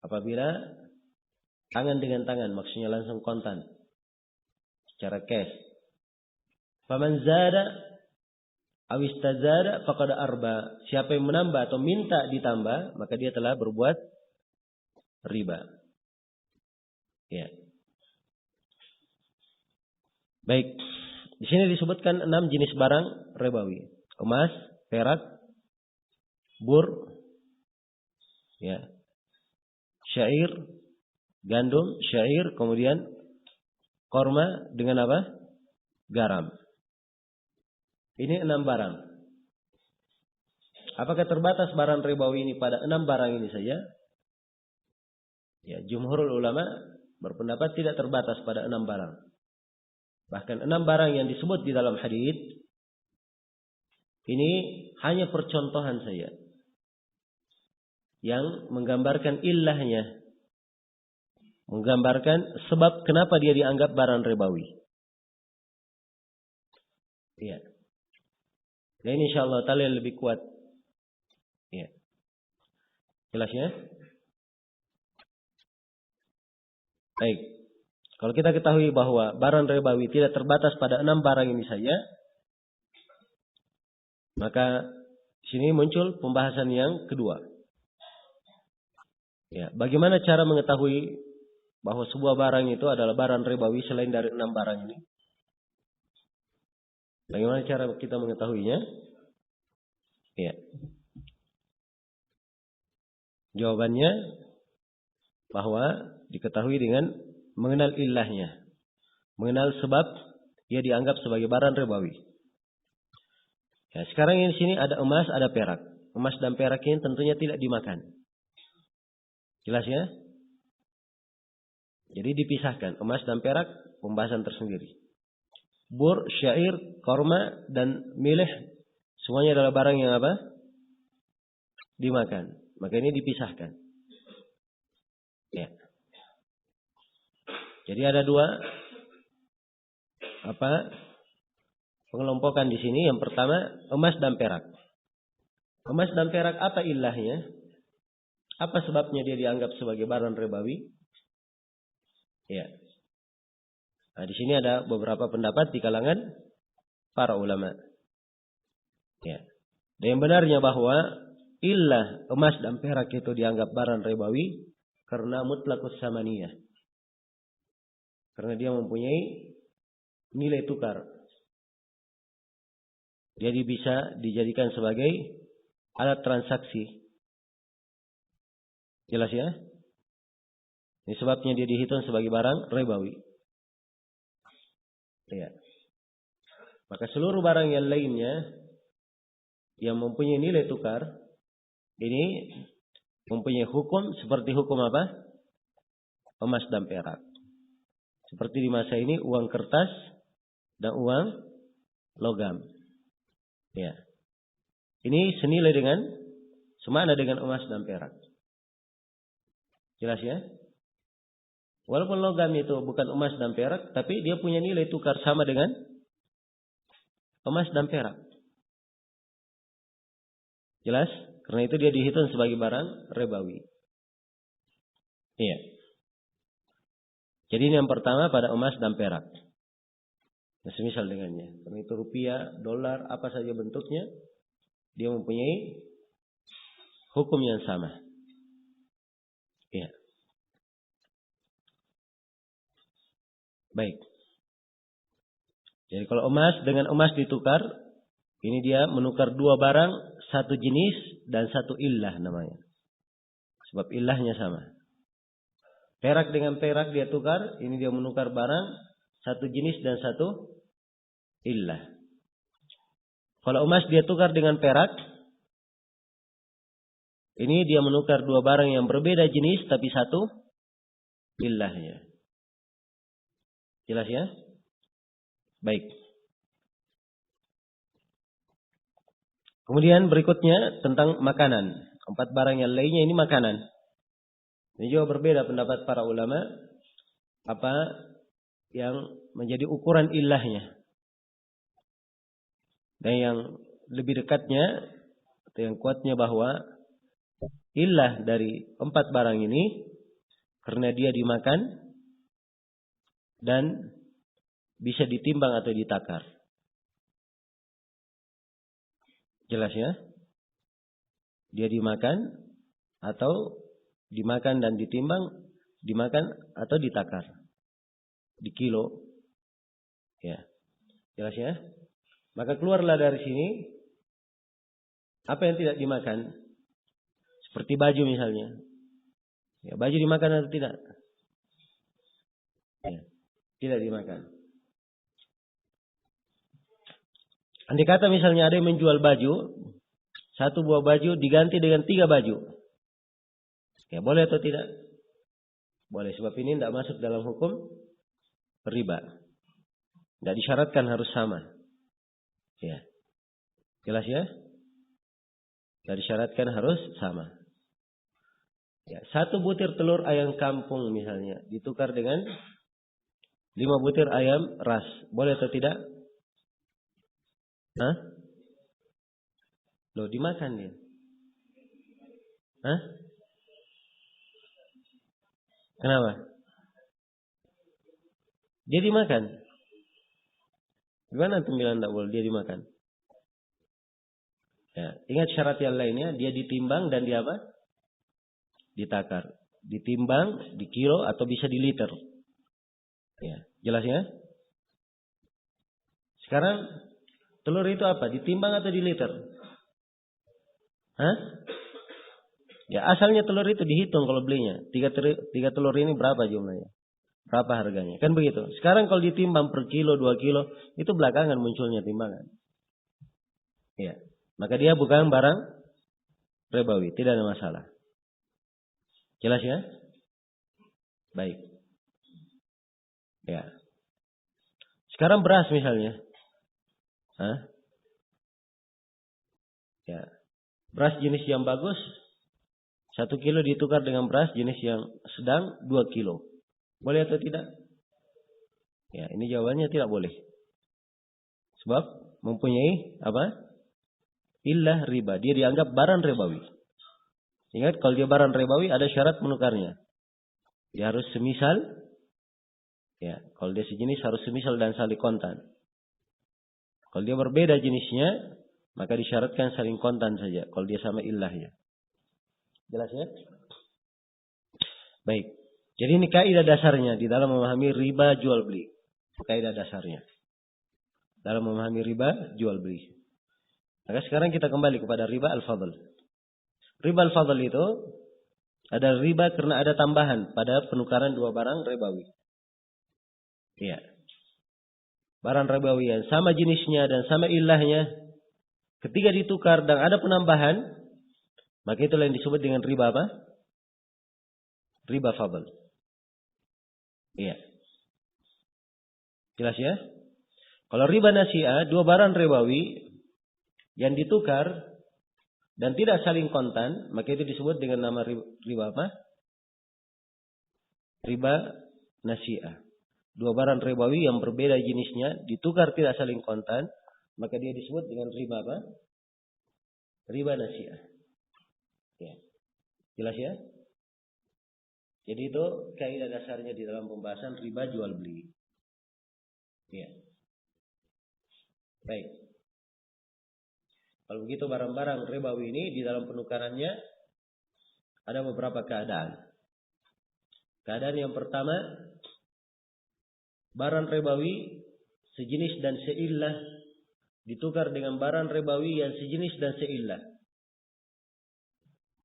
Apabila tangan dengan tangan, maksudnya langsung kontan, secara cash. Faman zada aw istazada faqad arba. Siapa yang menambah atau minta ditambah, maka dia telah berbuat riba. Ya. Baik. Di sini disebutkan 6 jenis barang ribawi. Emas, perak, bur, ya, syair, gandum, syair, kemudian korma dengan apa? Garam. Ini 6 barang. Apakah terbatas barang ribawi ini pada 6 barang ini saja? Ya, jumhurul ulama berpendapat tidak terbatas pada 6 barang. Bahkan 6 barang yang disebut di dalam hadits ini hanya percontohan saja yang menggambarkan illahnya, menggambarkan sebab kenapa dia dianggap barang ribawi. Iya. Nah ini insyaallah ta'ala lebih kuat. Iya. Jelas ya? Baik. Kalau kita ketahui bahwa barang ribawi tidak terbatas pada 6 barang ini saja, maka di sini muncul pembahasan yang kedua. Ya, bagaimana cara mengetahui bahwa sebuah barang itu adalah barang ribawi selain dari 6 barang ini? Bagaimana cara kita mengetahuinya? Ya. Jawabannya bahwa diketahui dengan mengenal ilahnya. Mengenal sebab ia dianggap sebagai barang ribawi. Ya, sekarang di sini ada emas, ada perak. Emas dan perak ini tentunya tidak dimakan. Jelas ya? Jadi dipisahkan. Emas dan perak, pembahasan tersendiri. Bur, syair, korma, dan milih. Semuanya adalah barang yang apa? Dimakan. Maka ini dipisahkan. Ya. Jadi ada dua pengelompokan di sini. Yang pertama, emas dan perak. Emas dan perak apa ilahnya? Apa sebabnya dia dianggap sebagai barang ribawi? Ya. Nah, di sini ada beberapa pendapat di kalangan para ulama. Ya. Dan yang benarnya bahwa ilah emas dan perak itu dianggap barang ribawi karena mutlaqus samaniyah. Karena dia mempunyai nilai tukar. Jadi bisa dijadikan sebagai alat transaksi. Jelas ya? Ini sebabnya dia dihitung sebagai barang ribawi. Ya. Maka seluruh barang yang lainnya yang mempunyai nilai tukar ini mempunyai hukum seperti hukum apa? Emas dan perak. Seperti di masa ini uang kertas dan uang logam. Ya. Ini senilai dengan semana dengan emas dan perak. Jelas ya? Walaupun logam itu bukan emas dan perak, tapi dia punya nilai tukar sama dengan emas dan perak. Jelas? Karena itu dia dihitung sebagai barang ribawi. Iya. Jadi ini yang pertama pada emas dan perak. Nah, semisal dengannya. Karena itu rupiah, dolar, apa saja bentuknya, dia mempunyai hukum yang sama. Iya. Baik. Jadi kalau emas dengan emas ditukar, ini dia menukar dua barang, satu jenis dan satu illah namanya. Sebab illahnya sama. Perak dengan perak dia tukar, ini dia menukar barang, satu jenis dan satu illah. Kalau emas dia tukar dengan perak, ini dia menukar dua barang yang berbeda jenis tapi satu illahnya. Jelas ya? Baik. Kemudian berikutnya tentang makanan. 4 barang yang lainnya ini makanan. Ini juga berbeda pendapat para ulama. Apa yang menjadi ukuran illahnya. Dan yang lebih dekatnya, atau yang kuatnya bahwa illah dari 4 barang ini, karena dia dimakan dan bisa ditimbang atau ditakar. Jelas ya? Dia dimakan atau dimakan dan ditimbang, dimakan atau ditakar. Di kilo. Ya. Jelas ya? Maka keluarlah dari sini apa yang tidak dimakan. Seperti baju misalnya. Ya, baju dimakan atau tidak? Ya, tidak dimakan. Andai kata misalnya ada yang menjual baju, 1 buah baju diganti dengan 3 baju. Ya, boleh atau tidak? Boleh, sebab ini tidak masuk dalam hukum riba. Tidak disyaratkan harus sama. Ya. Jelas ya? Tidak disyaratkan harus sama. Ya, 1 butir telur ayam kampung misalnya ditukar dengan 5 butir ayam ras. Boleh atau tidak? Hah? Loh, dimakan dia. Hah? Kenapa? dia dimakan. Gimana antum bilang tidak boleh dia dimakan? Ya, ingat syarat yang lainnya, dia ditimbang dan dia apa? Ditakar. Ditimbang, di kilo atau bisa di liter. Ya, jelas ya? Sekarang telur itu apa? Ditimbang atau di liter? Hah? Ya, asalnya telur itu dihitung kalau belinya. Tiga telur ini berapa jumlahnya? Berapa harganya? Kan begitu. Sekarang kalau ditimbang per kilo, 2 kilo, itu belakangan munculnya timbangan. Ya. Maka dia bukan barang ribawi, tidak ada masalah. Jelas ya? Baik. Ya. Sekarang beras misalnya. Hah? Ya. Beras jenis yang bagus 1 kilo ditukar dengan beras jenis yang sedang 2 kilo. Boleh atau tidak? Ya, ini jawabannya tidak boleh. Sebab mempunyai apa? Illah riba. Dia dianggap barang ribawi. Ingat, kalau dia barang ribawi ada syarat menukarnya. Dia harus semisal. Ya, kalau dia sejenis harus semisal dan saling kontan. Kalau dia berbeda jenisnya, maka disyaratkan saling kontan saja. Kalau dia sama illahnya. Jelas ya? Baik. Jadi ini kaidah dasarnya di dalam memahami riba jual beli. Kaidah dasarnya. Dalam memahami riba jual beli. Maka sekarang kita kembali kepada riba al-fadl. Riba al-fadl itu ada riba karena ada tambahan pada penukaran dua barang ribawi. Iya. Barang ribawi yang sama jenisnya dan sama ilahnya, ketika ditukar dan ada penambahan, maka itulah yang disebut dengan riba apa? Riba fadl. Iya. Jelas ya? Kalau riba nasi'ah, dua barang ribawi yang ditukar dan tidak saling kontan, maka itu disebut dengan nama riba apa? Riba nasi'ah. Dua barang ribawi yang berbeda jenisnya, ditukar tidak saling kontan, maka dia disebut dengan riba apa? Riba nasi'ah. Ya. Jelas ya? Jadi itu kaidah dasarnya di dalam pembahasan riba jual beli. Ya. Baik. Kalau begitu barang-barang ribawi ini di dalam penukarannya ada beberapa keadaan. Keadaan yang pertama, barang ribawi sejenis dan seillah ditukar dengan barang ribawi yang sejenis dan seillah.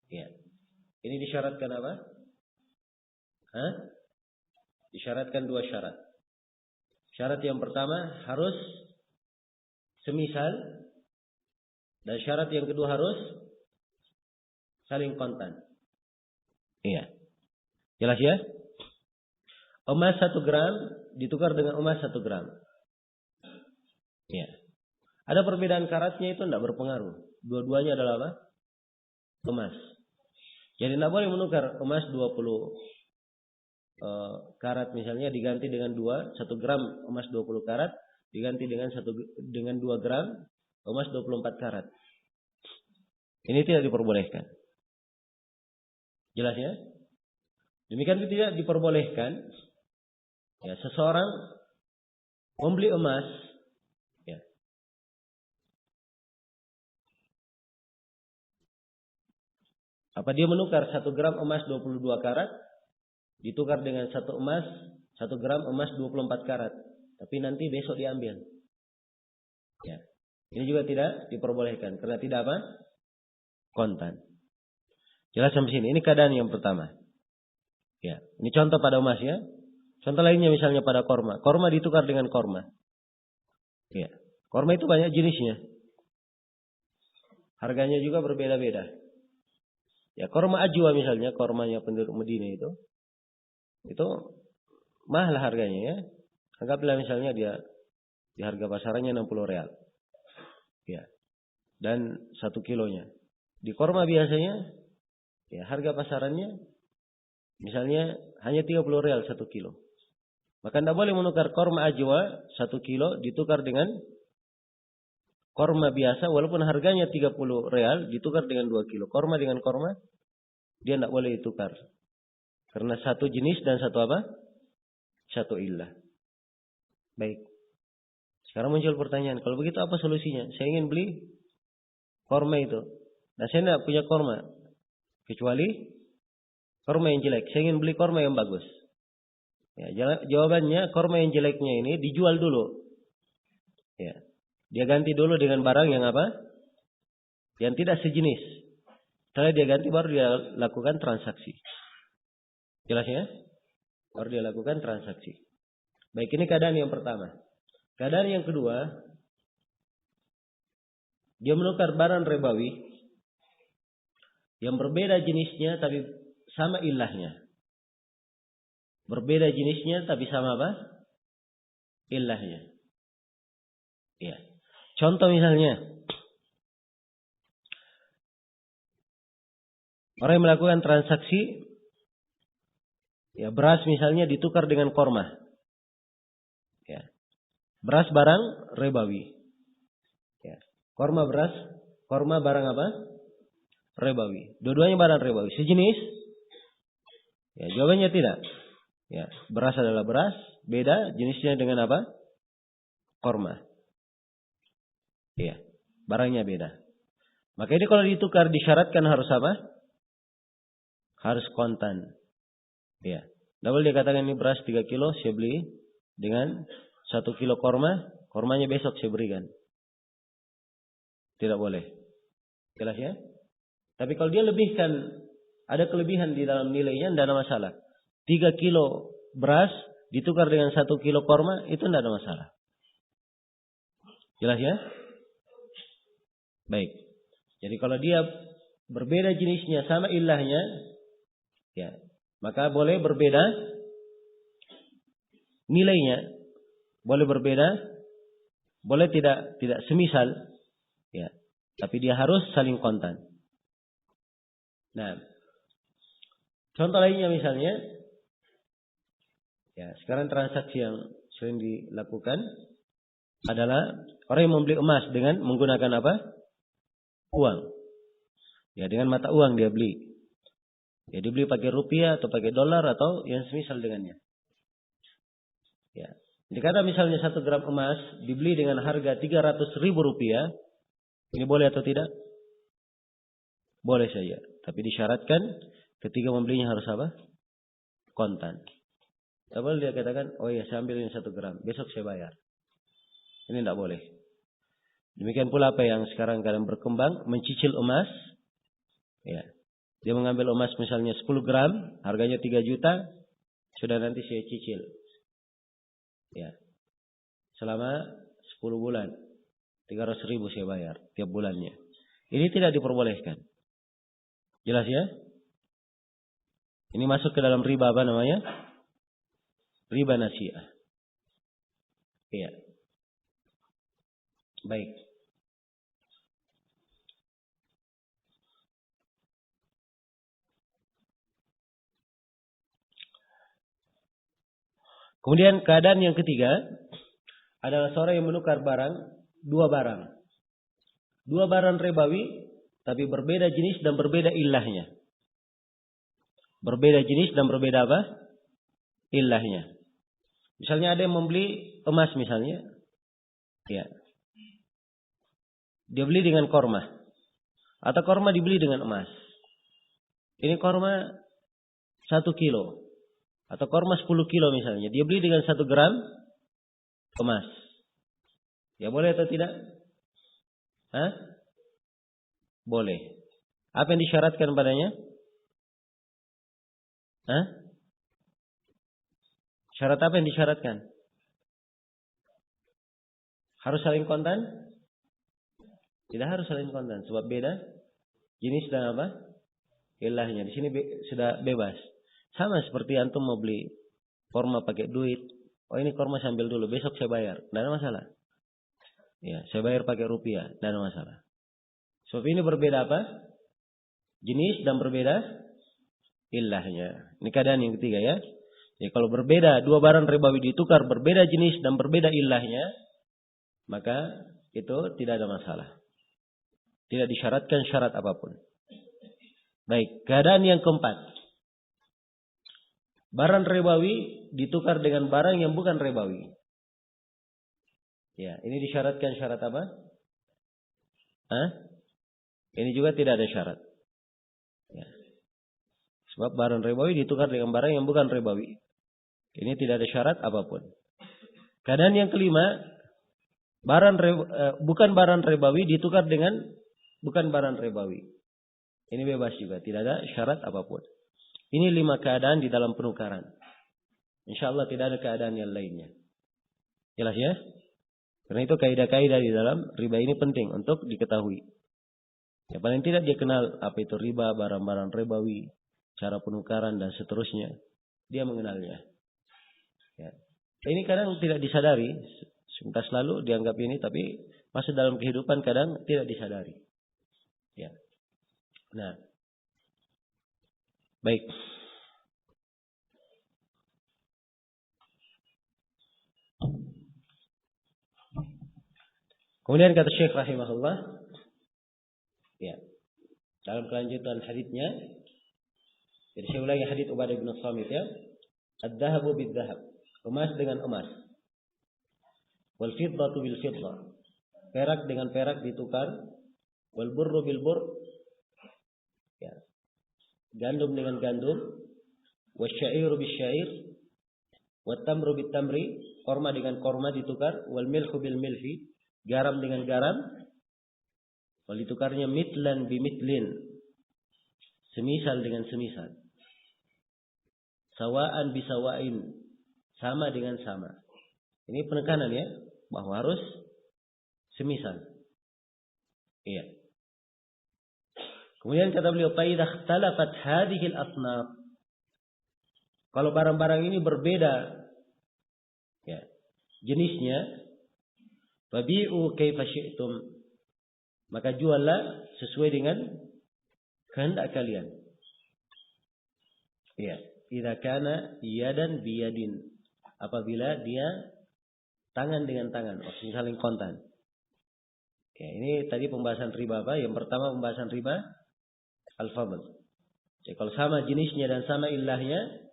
Ya. Ini disyaratkan apa? Disyaratkan dua syarat. Syarat yang pertama harus semisal. Dan syarat yang kedua harus saling kontan. Iya. Jelas ya? Emas 1 gram ditukar dengan emas 1 gram. Iya. Ada perbedaan karatnya itu tidak berpengaruh. Dua-duanya adalah apa? Emas. Jadi tidak boleh menukar emas 20 karat misalnya diganti dengan 1 gram emas 20 karat diganti dengan 2 gram emas 24 karat. Ini tidak diperbolehkan. Jelas ya? Demikian itu tidak diperbolehkan. Ya, seseorang membeli emas. Ya. Apa dia menukar 1 gram emas 22 karat ditukar dengan 1 gram emas 24 karat. Tapi nanti besok diambil. Ya. Ini juga tidak diperbolehkan karena tidak apa? Kontan. Jelas sampai sini. Ini keadaan yang pertama. Ya, ini contoh pada emas ya. Contoh lainnya misalnya pada korma. Korma ditukar dengan korma. Ya. Korma itu banyak jenisnya. Harganya juga berbeda-beda. Ya, korma ajwa misalnya, kormanya penduduk Medina itu mahal harganya ya. Anggaplah misalnya dia di harga pasarannya 60 real. Ya. Dan 1 kilonya. Di korma biasanya ya harga pasarannya misalnya hanya 30 real 1 kilo. Maka tidak boleh menukar korma ajwa 1 kilo ditukar dengan korma biasa walaupun harganya 30 real ditukar dengan 2 kilo. Korma dengan korma dia tidak boleh ditukar. Karena satu jenis dan satu apa? Satu illah. Baik. Sekarang muncul pertanyaan, kalau begitu apa solusinya? Saya ingin beli korma itu. Nah, saya tidak punya korma. Kecuali korma yang jelek. Saya ingin beli korma yang bagus. Ya, jawabannya korma yang jeleknya ini dijual dulu. Ya. Dia ganti dulu dengan barang yang apa? Yang tidak sejenis. Setelah dia ganti baru dia lakukan transaksi. Jelas ya? Baru dia lakukan transaksi. Baik, ini keadaan yang pertama. Keadaan yang kedua, dia menukar barang ribawi yang berbeda jenisnya tapi sama ilahnya. Berbeda jenisnya tapi sama apa? Ilahnya. Ya. Contoh misalnya, orang yang melakukan transaksi, ya beras misalnya ditukar dengan korma. Ya. Beras barang ribawi. Ya. Korma beras, korma barang apa? Ribawi. Dua-duanya barang ribawi. Sejenis? Ya, jawabannya tidak. Ya, beras adalah beras, beda jenisnya dengan apa? Korma. Ya, barangnya beda. Maka ini kalau ditukar disyaratkan harus apa? Harus kontan. Ya. Tidak boleh dikatakan ini beras 3 kilo saya beli dengan 1 kilo korma, kormanya besok saya berikan. Tidak boleh. Jelas ya? Tapi kalau dia lebihkan, ada kelebihan di dalam nilainya, tidak ada masalah. 3 kilo beras ditukar dengan 1 kilo korma, itu tidak ada masalah. Jelas ya? Baik. Jadi kalau dia berbeda jenisnya sama ilahnya, ya, maka boleh berbeda nilainya. Boleh berbeda, boleh tidak semisal, ya. Tapi dia harus saling kontan. Nah, contoh lainnya misalnya, ya, sekarang transaksi yang sering dilakukan adalah orang yang membeli emas dengan menggunakan apa? Uang. Ya, dengan mata uang dia beli. Ya, dibeli pakai rupiah atau pakai dolar atau yang semisal dengannya. Ya. Dikata misalnya 1 gram emas dibeli dengan harga 300.000 rupiah, ini boleh atau tidak? Boleh saja. Tapi disyaratkan ketika membelinya harus apa? Kontan. Tak boleh dia katakan, oh ya saya ambil ini 1 gram, besok saya bayar. Ini tidak boleh. Demikian pula apa yang sekarang kadang berkembang, mencicil emas. Ya. Dia mengambil emas misalnya 10 gram, harganya 3 juta, sudah nanti saya cicil. Ya. Selama 10 bulan, 300.000 saya bayar tiap bulannya. Ini tidak diperbolehkan. Jelas ya? Ini masuk ke dalam riba apa namanya? Riba nasi'ah. Iya. Baik. Kemudian keadaan yang ketiga adalah seorang yang menukar dua barang. Dua barang ribawi tapi berbeda jenis dan berbeda ilahnya. Berbeda jenis dan berbeda apa? Ilahnya. Misalnya ada yang membeli emas misalnya. Ya. Dia beli dengan korma. Atau korma dibeli dengan emas. Ini korma 1 kilo. Atau korma 10 kilo misalnya. Dia beli dengan 1 gram emas. Ya boleh atau tidak? Hah? Boleh. Apa yang disyaratkan padanya? Hah? Syarat apa yang disyaratkan? Harus saling kontan? Tidak harus saling kontan. Sebab beda jenis dan apa? Ilahnya. Di sini sudah bebas. Sama seperti antum mau beli korma pakai duit. Oh ini korma sambil dulu. Besok saya bayar. Tidak ada masalah. Ya, saya bayar pakai rupiah. Tidak ada masalah. Sebab ini berbeda apa? Jenis dan berbeda ilahnya. Ini keadaan yang ketiga ya. Jadi kalau berbeda, dua barang ribawi ditukar berbeda jenis dan berbeda ilahnya, maka itu tidak ada masalah. Tidak disyaratkan syarat apapun. Baik, keadaan yang keempat. Barang ribawi ditukar dengan barang yang bukan ribawi. Ya, ini disyaratkan syarat apa? Ini juga tidak ada syarat. Ya. Sebab barang ribawi ditukar dengan barang yang bukan ribawi. Ini tidak ada syarat apapun. Keadaan yang kelima, bukan barang ribawi ditukar dengan bukan barang ribawi. Ini bebas juga, tidak ada syarat apapun. Ini 5 keadaan di dalam penukaran. Insyaallah tidak ada keadaan yang lainnya. Jelas ya? Karena itu kaidah-kaidah di dalam riba ini penting untuk diketahui. Ya paling tidak dia kenal apa itu riba, barang-barang ribawi, cara penukaran dan seterusnya. Dia mengenalnya. Ya. Ini kadang tidak disadari. Sebentar selalu dianggap ini, tapi masuk dalam kehidupan kadang tidak disadari. Ya. Nah, baik. Kemudian kata Syekh rahimahullah, ya, dalam kelanjutan haditsnya, jadi saya ulangi hadits Ubadah bin Samit ya, ad-dhahabu bid-dhahab, emas dengan emas, wal fiddatu bil fiddah, perak dengan perak ditukar, wal burru bil burr, ya, gandum dengan gandum, wasyairu bis syair, wat tamru bit tamri, korma dengan korma ditukar, wal milhu bil milhi, garam dengan garam, wal ditukarnya mitlan bi mitlin, semisal dengan semisal, sawaan bi sawain, sama dengan sama. Ini penekanan ya, bahwa harus semisal. Iya. Kemudian kata beliau, fa idza ikhtalafat hadhihi al-asnaf, kalau barang-barang ini berbeda ya jenisnya, fabi'u kaifa syi'tum, maka juallah sesuai dengan kehendak kalian. Ya, idza kana yadan biyadin, apabila dia tangan dengan tangan, maksudnya saling kontan. Ya, ini tadi pembahasan riba apa? Yang pertama pembahasan riba al-fadl. Jadi kalau sama jenisnya dan sama ilahnya,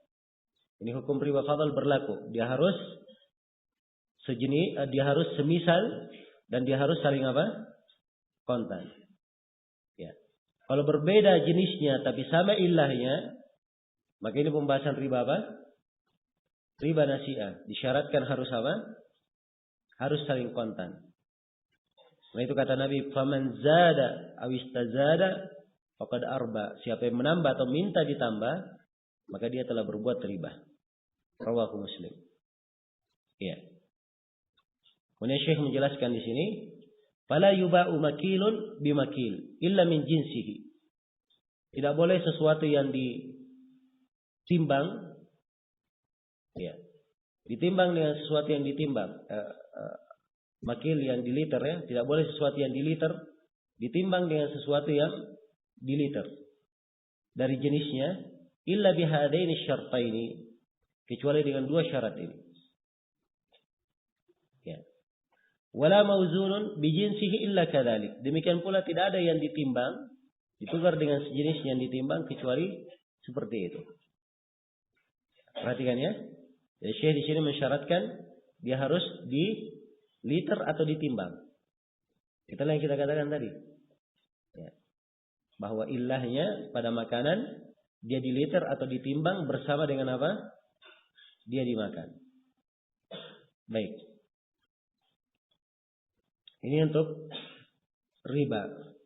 ini hukum riba fadl berlaku. Dia harus sejenis, dia harus semisal, dan dia harus saling apa? Kontan. Ya. Kalau berbeda jenisnya tapi sama ilahnya, maka ini pembahasan riba apa? Riba nasi'ah. Disyaratkan harus apa? Harus saling kontan. Nah itu kata Nabi, faman zada aw istazada faqad arba. Siapa yang menambah atau minta ditambah, maka dia telah berbuat riba. Rawahu Muslim. Iya. Kemudian Syekh menjelaskan di sini, fala yuba'u makilun bimakil illa min jinsihi. Tidak boleh sesuatu yang ditimbang, ya, ditimbang dengan sesuatu yang ditimbang. Makil yang di liter ya, tidak boleh sesuatu yang di liter ditimbang dengan sesuatu yang di liter dari jenisnya, illa bihadaini syartaini, kecuali dengan 2 syarat ini. Ya. Wala mauzunun bijinsihi illa kadzalik. Demikian pula tidak ada yang ditimbang ditukar dengan sejenis yang ditimbang kecuali seperti itu. Perhatikan ya. Jadi Syekh di sini mensyaratkan dia harus di liter atau ditimbang. Itulah yang kita katakan tadi. Ya. Bahwa ilahnya pada makanan dia di liter atau ditimbang bersama dengan apa? Dia dimakan. Baik. Ini untuk riba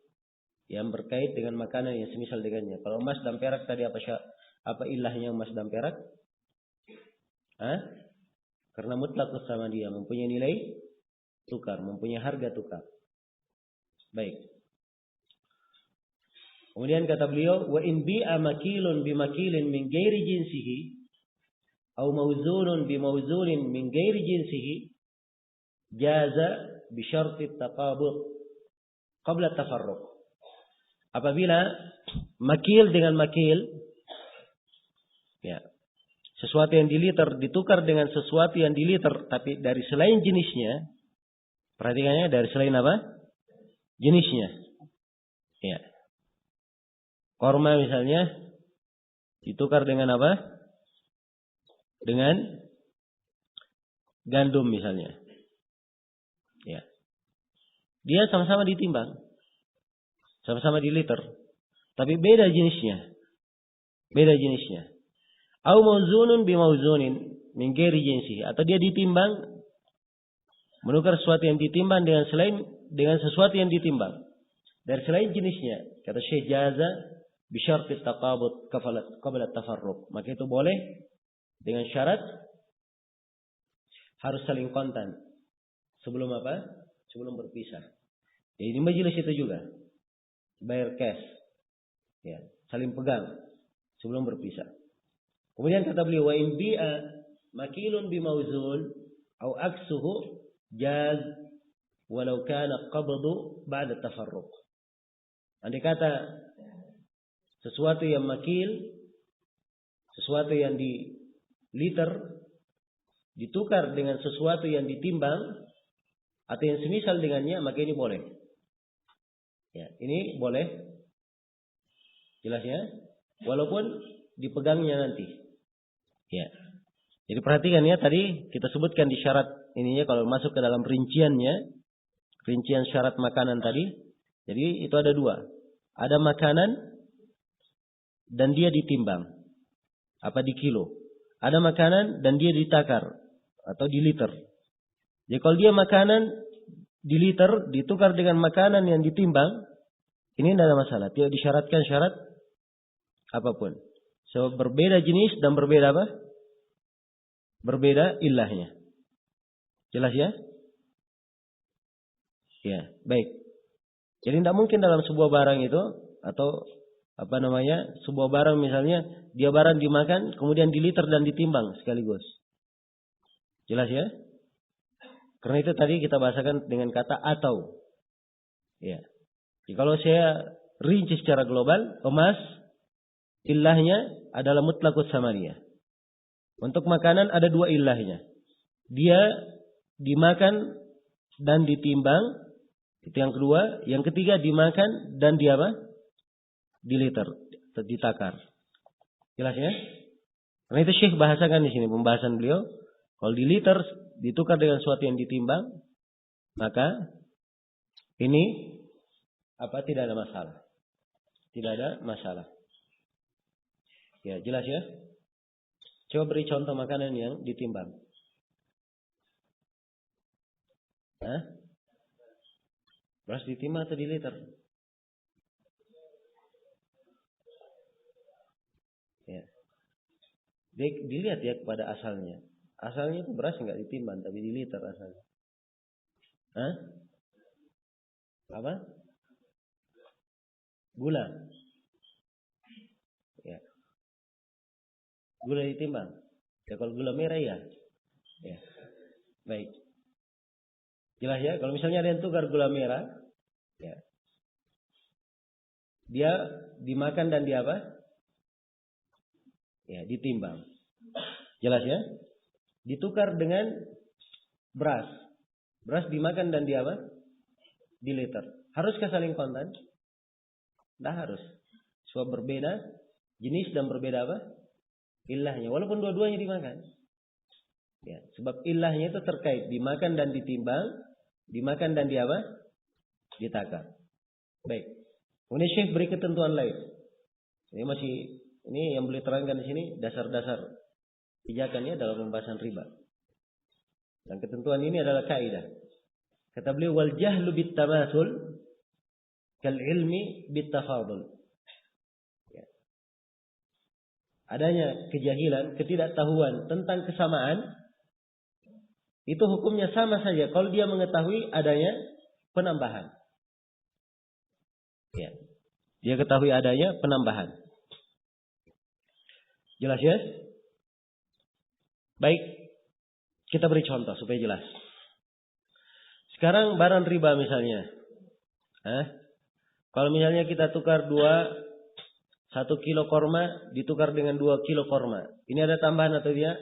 yang berkait dengan makanan yang semisal dengannya. Kalau emas dan perak tadi apa ilahnya emas dan perak? Karena mutlak sama dia, mempunyai nilai tukar, mempunyai harga tukar. Baik. Kemudian kata beliau, wa in bi'a makilun bimakilin min ghairi jinsihi aw mawzunun bimawzunin min ghairi jinsihi jaza bi syarti taqabud qabla tafarruq. Apabila makil dengan makil, ya, sesuatu yang di liter ditukar dengan sesuatu yang di liter tapi dari selain jenisnya, perhatikannya dari selain apa? Jenisnya. Ya. Korma misalnya ditukar dengan apa? Dengan gandum misalnya. Dia sama-sama ditimbang. Sama-sama di liter. Tapi beda jenisnya. Beda jenisnya. Au mauzunun bimauzunin min ghairi jinsi, atau dia ditimbang menukar sesuatu yang ditimbang dengan sesuatu yang ditimbang dari selain jenisnya. Kata Syekh jaza bi syarti taqabud qabla tafarruq. Maka itu boleh dengan syarat harus saling kontan sebelum apa? Sebelum berpisah. Ya, ini majelis itu juga. Bayar cash. Ya, saling pegang sebelum berpisah. Kemudian kata beliau, wa in bi'a makilun bimauzun au aksuhu jaz walau kana qabdu ba'da tafarruq. Andai kata sesuatu yang makil, sesuatu yang di liter ditukar dengan sesuatu yang ditimbang atau yang semisal dengannya, maka ini boleh. Ya, ini boleh. Jelas ya? Walaupun dipegangnya nanti. Ya. Jadi perhatikan ya, tadi kita sebutkan di syarat ininya kalau masuk ke dalam rinciannya, rincian syarat makanan tadi. Jadi itu ada dua. Ada makanan dan dia ditimbang. Apa di kilo. Ada makanan dan dia ditakar atau di liter. Jadi kalau dia makanan di liter ditukar dengan makanan yang ditimbang, ini tidak ada masalah. Tidak disyaratkan syarat apapun. So, berbeda jenis dan berbeda apa? Berbeda ilahnya. Jelas ya? Ya, baik. Jadi tidak mungkin dalam sebuah barang itu atau apa namanya, sebuah barang misalnya dia barang dimakan kemudian diliter dan ditimbang sekaligus. Jelas ya? Karena itu tadi kita bahasakan dengan kata atau. Ya. Jadi kalau saya rinci secara global, emas ilahnya adalah mutlaqus samariyah. Untuk makanan ada dua ilahnya. Dia dimakan dan ditimbang. Itu yang kedua. Yang ketiga dimakan dan diliter, ditakar. Jelas ya? Karena itu Syekh bahasakan di sini pembahasan beliau. Kalau di liter ditukar dengan sesuatu yang ditimbang, maka ini tidak ada masalah. Tidak ada masalah. Ya, jelas ya? Coba beri contoh makanan yang ditimbang. Hah? Beras ditimbang atau di liter? Ya. Dilihat ya kepada asalnya. Asalnya itu beras enggak ditimbang, tapi di liter asalnya. Hah? Apa? Gula. Ya. Gula ditimbang. Ya kalau gula merah ya. Ya. Baik. Jelas ya, kalau misalnya ada yang tukar gula merah, ya. Dia dimakan dan ya, ditimbang. Jelas ya? Ditukar dengan beras. Beras dimakan dan di liter. Haruskah saling kontan? Tidak harus. Sebab berbeda jenis dan berbeda ilahnya. Walaupun dua-duanya dimakan. Ya, sebab ilahnya itu terkait dimakan dan ditimbang, dimakan dan ditakar. Baik. Kemudian Syekh beri ketentuan lain. Ini yang boleh terangkan di sini dasar-dasar pijakannya dalam pembahasan riba. Dan ketentuan ini adalah kaidah. Kata beliau wal jahlu bit tamasul kal ilmi bit tafadul. Ya. Adanya kejahilan, ketidaktahuan tentang kesamaan itu hukumnya sama saja kalau dia mengetahui adanya penambahan. Ya. Dia ketahui adanya penambahan. Jelas ya? Baik. Kita beri contoh supaya jelas. Sekarang barang riba misalnya. Kalau misalnya kita tukar 1 kilo korma ditukar dengan 2 kilo korma. Ini ada tambahan atau tidak?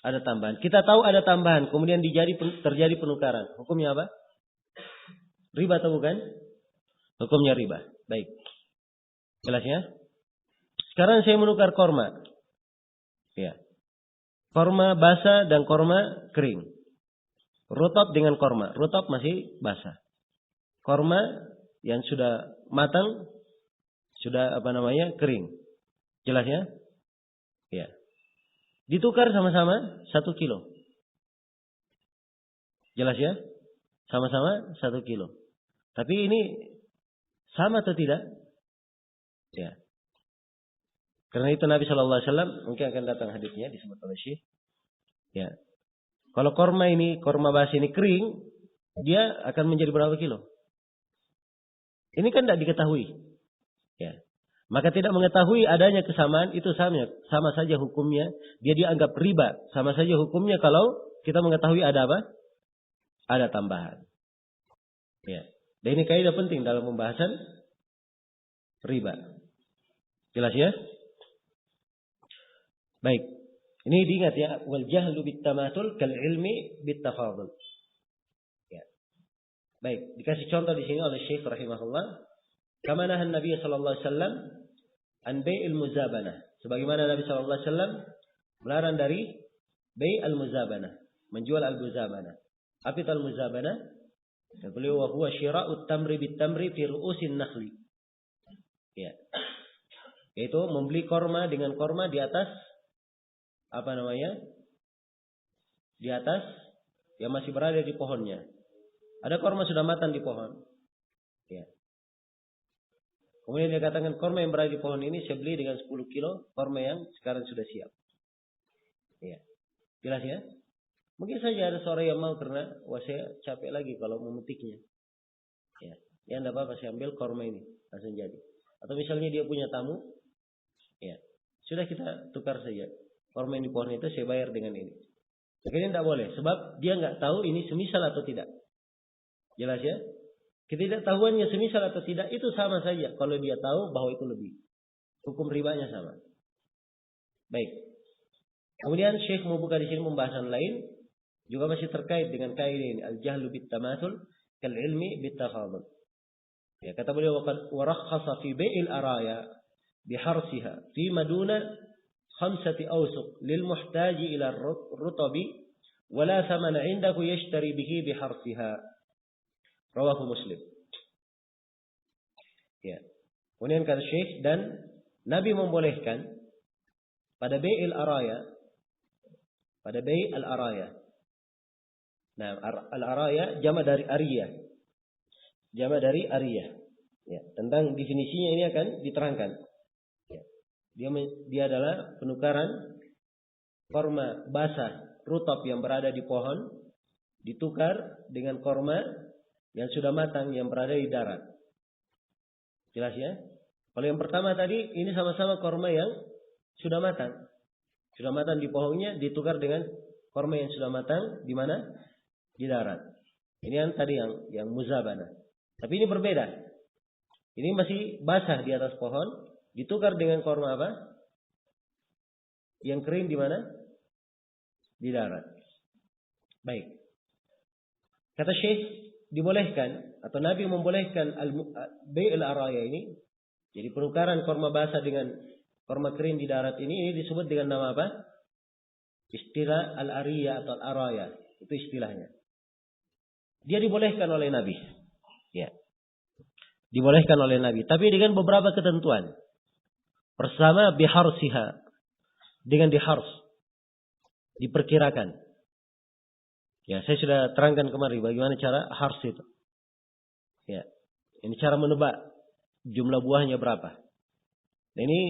Ada tambahan. Kita tahu ada tambahan. Kemudian terjadi penukaran. Hukumnya apa? Riba atau bukan? Hukumnya riba. Baik. Jelas ya? Sekarang saya menukar korma. Ya. Korma basah dan korma kering. Rutab dengan korma. Rutab masih basah. Korma yang sudah matang, sudah kering. Jelas ya? Ya. Ditukar sama-sama 1 kilo. Jelas ya? Sama-sama 1 kilo. Tapi ini sama atau tidak? Ya. Karena itu Nabi Shallallahu Alaihi Wasallam, mungkin akan datang hadisnya disebut oleh Syekh. Ya. Kalau korma basi ini kering, dia akan menjadi berapa kilo? Ini kan tidak diketahui. Ya. Maka tidak mengetahui adanya kesamaan itu sama saja hukumnya. Dia dianggap riba. Sama saja hukumnya kalau kita mengetahui ada apa? Ada tambahan. Ya. Dan ini kaidah penting dalam pembahasan riba. Jelas ya? Baik. Ini diingat ya, wal jahlu bit tamatul kal ilmi bit tafadul. Ya. Baik, dikasih contoh di sini oleh Syekh rahimahullah. Kama nahan Nabi sallallahu alaihi wasallam an bai'il muzabanah. Sebagaimana Nabi sallallahu alaihi wasallam melarang dari bai'al muzabanah, menjual al-muzabanah. Apa itu al-muzabanah? Beliau wa huwa syira'ut tamri bit tamri fi ru'usin nakhli. Ya. Yaitu membeli korma dengan korma di atas di atas yang masih berada di pohonnya. Ada korma sudah matang di pohon. Ya. Kemudian dia katakan korma yang berada di pohon ini saya beli dengan 10 kilo korma yang sekarang sudah siap. Ya. Jelas ya? Mungkin saja ada seorang yang mau karena saya capek lagi kalau memetiknya. Ya. Ya enggak apa-apa saya ambil korma ini langsung jadi. Atau misalnya dia punya tamu. Ya. Sudah kita tukar saja. Korma yang di pohon itu saya bayar dengan ini. Ini tidak boleh. Sebab dia nggak tahu ini semisal atau tidak. Jelas ya? Ketidaktahuannya semisal atau tidak itu sama saja. Kalau dia tahu bahwa itu lebih. Hukum ribanya sama. Baik. Kemudian Syekh membuka di sini pembahasan lain. Juga masih terkait dengan kaidah ini. Al-jahlu bit tamathul kal ilmi bit tafadul. Ya, kata beliau wa rakhasa fi bai'il araya biharsiha fi maduna 5 awsuq lil muhtaji ila rutabi wala thamana indahu yashtari bihi biharsiha. Rawahu Muslim. Ya. Kemudian kata Syekh dan Nabi membolehkan pada bai'il araya, pada bai'il araya. Nah, al-araya jama dari ariyah. Jama dari ariyah. Ya, tentang definisinya ini akan diterangkan. Ya. Dia adalah penukaran korma basah rutab yang berada di pohon ditukar dengan korma yang sudah matang yang berada di darat. Jelas ya? Kalau yang pertama tadi ini sama-sama korma yang sudah matang. Sudah matang di pohonnya ditukar dengan korma yang sudah matang di mana? Di darat. Ini yang tadi yang muzabanah. Tapi ini berbeda. Ini masih basah di atas pohon ditukar dengan korma apa? Yang kering di mana? Di darat. Baik. Kata Syekh dibolehkan atau Nabi membolehkan bai'il araya ini. Jadi penukaran korma basah dengan korma kering di darat ini disebut dengan nama apa? Istilah al-ariyah atau al-araya. Itu istilahnya. Dia dibolehkan oleh Nabi. Ya. Dibolehkan oleh Nabi. Tapi dengan beberapa ketentuan. Pertama biharsiha. Dengan dihars. Diperkirakan. Ya, saya sudah terangkan kemarin bagaimana cara hars itu. Ya. Ini cara menebak jumlah buahnya berapa. Nah, ini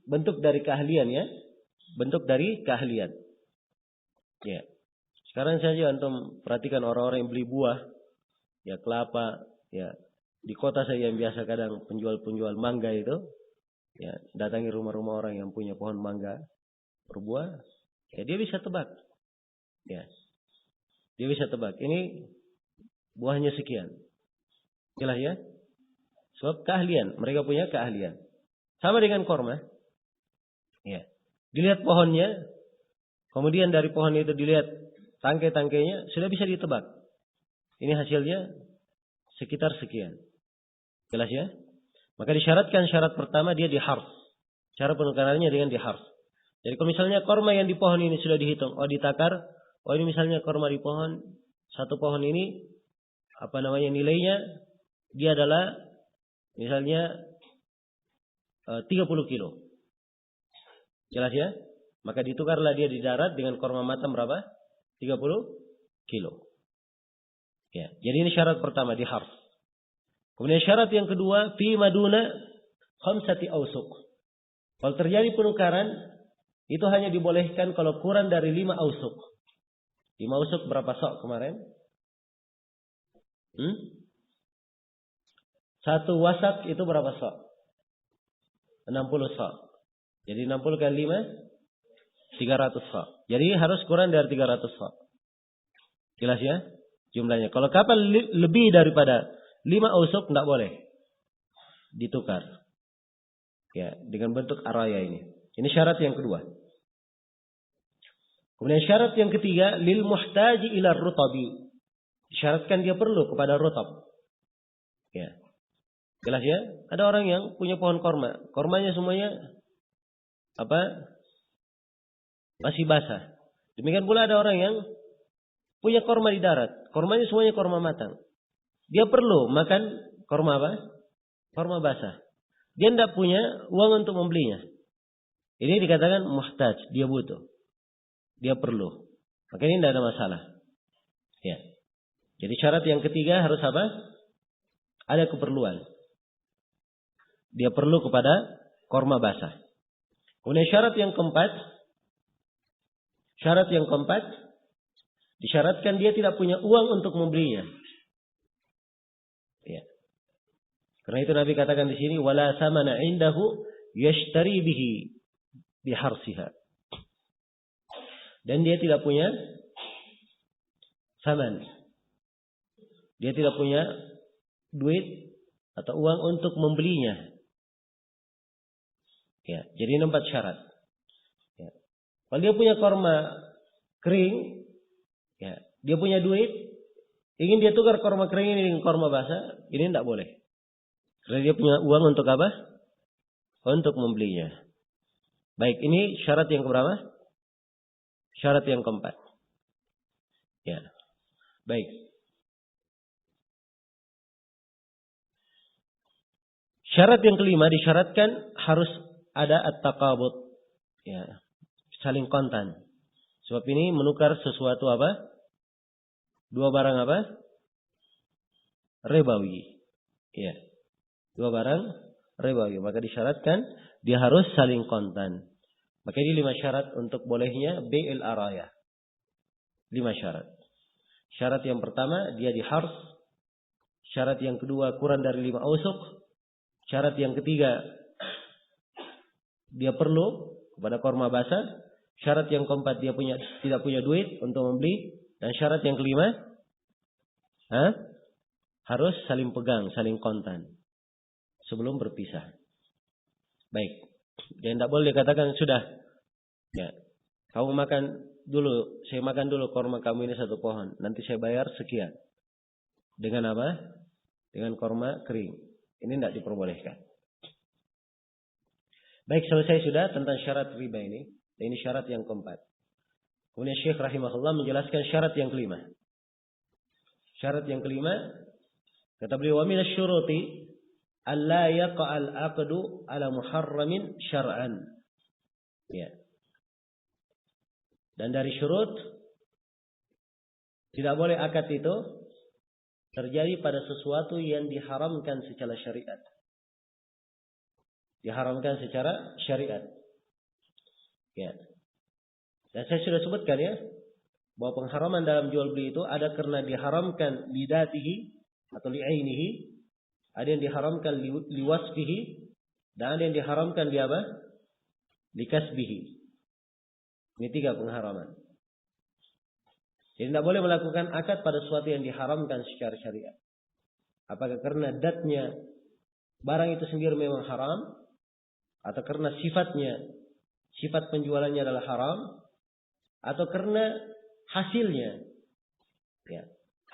bentuk dari keahlian ya. Bentuk dari keahlian. Ya. Sekarang saja antum perhatikan orang-orang yang beli buah, ya kelapa, ya di kota saya yang biasa kadang penjual-penjual mangga itu, ya datangi rumah-rumah orang yang punya pohon mangga berbuah, ya dia bisa tebak, ya dia bisa tebak. Ini buahnya sekian, jelas ya, sebab keahlian, mereka punya keahlian. Sama dengan korma, ya dilihat pohonnya, kemudian dari pohon itu dilihat tangkai-tangkainya sudah bisa ditebak. Ini hasilnya sekitar sekian. Jelas ya? Maka disyaratkan syarat pertama dia dihars. Cara penukarannya dengan dihars. Jadi kalau misalnya korma yang di pohon ini sudah dihitung. Oh ditakar. Oh ini misalnya korma di pohon satu pohon ini nilainya dia adalah misalnya 30 kilo. Jelas ya? Maka ditukarlah dia di darat dengan korma matang berapa? 30 kilo. Ya, jadi ini syarat pertama di harf. Kemudian syarat yang kedua, fi maduna khamsati ausuk. Kalau terjadi penukaran, itu hanya dibolehkan kalau kurang dari 5 ausuk. 5 ausuk berapa sok kemarin? Satu wasak itu berapa sok? 60 sok. Jadi 60 kali 5, 300 sok. Jadi harus kurang dari 300 sok. Jelas ya? Jumlahnya. Kalau kapal lebih daripada 5 ausuk, tidak boleh ditukar. Ya, dengan bentuk araya ini. Ini syarat yang kedua. Kemudian syarat yang ketiga, lil muhtaji ila rutabi. Syaratkan dia perlu kepada rutab. Ya. Jelas ya? Ada orang yang punya pohon korma. Kormanya semuanya masih basah. Demikian pula ada orang yang punya korma di darat. Kormanya semuanya korma matang. Dia perlu makan korma apa? Korma basah. Dia tidak punya uang untuk membelinya. Ini dikatakan muhtaj. Dia butuh. Dia perlu. Maka ini tidak ada masalah. Ya. Jadi syarat yang ketiga harus apa? Ada keperluan. Dia perlu kepada korma basah. Kemudian syarat yang keempat, disyaratkan dia tidak punya uang untuk membelinya. Ya. Karena itu Nabi katakan di sini, wala samana indahu yashtari bihi biharsiha. Dan dia tidak punya saman. Dia tidak punya duit atau uang untuk membelinya. Ya, jadi 4 syarat. Ya. Kalau dia punya korma kering, ya, dia punya duit, ingin dia tukar korma kering ini dengan korma basah, ini tidak boleh. Karena dia punya uang untuk apa? Untuk membelinya. Baik, ini syarat yang keberapa? Syarat yang keempat. Ya. Baik. Syarat yang kelima disyaratkan harus ada at-taqabud. Ya. Saling kontan. Sebab ini menukar sesuatu apa? Dua barang apa? Ribawi. Ya. Dua barang ribawi. Maka disyaratkan dia harus saling kontan. Maka ini 5 syarat untuk bolehnya bai'il araya. 5 syarat. Syarat yang pertama dia dihars. Syarat yang kedua kurang dari 5 ausuk. Syarat yang ketiga dia perlu kepada korma basah. Syarat yang keempat dia tidak punya duit untuk membeli. Dan syarat yang kelima harus saling pegang, saling kontan sebelum berpisah. Baik. Dan tidak boleh dikatakan sudah. Ya, kamu makan dulu, saya makan dulu korma kamu ini 1 pohon. Nanti saya bayar sekian. Dengan apa? Dengan korma kering. Ini tidak diperbolehkan. Baik, selesai sudah tentang syarat riba ini. Ini syarat yang keempat. Kemudian Syekh rahimahullah menjelaskan syarat yang kelima. Syarat yang kelima, kata beliau, wa minasy syuruti alla yaqa'al aqdu ala muharramin syar'an. Ya. Dan dari syurut tidak boleh akad itu terjadi pada sesuatu yang diharamkan secara syariat. Diharamkan secara syariat. Ya. Dan saya sudah sebutkan ya, bahwa pengharaman dalam jual beli itu ada karena diharamkan lidatihi atau li'ainihi, ada yang diharamkan liwasfihi, dan ada yang diharamkan di apa? Likasbihi. Ini 3 pengharaman. Jadi tidak boleh melakukan akad pada sesuatu yang diharamkan secara syariat. Apakah karena datnya barang itu sendiri memang haram, atau karena sifat penjualannya adalah haram, atau karena hasilnya, ya,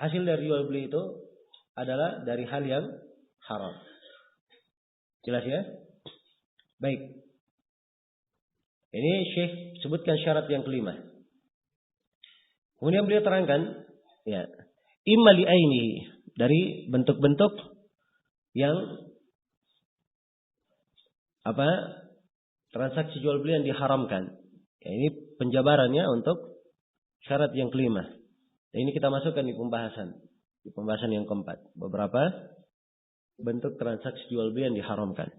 hasil dari jual beli itu adalah dari hal yang haram. Jelas ya? Baik. Ini Syekh sebutkan syarat yang kelima. Kemudian beliau terangkan, ya, imma li ainihi, dari bentuk-bentuk yang transaksi jual beli yang diharamkan. Ya, ini penjabarannya untuk syarat yang kelima. Dan ini kita masukkan di pembahasan yang keempat. Beberapa bentuk transaksi jual beli yang diharamkan.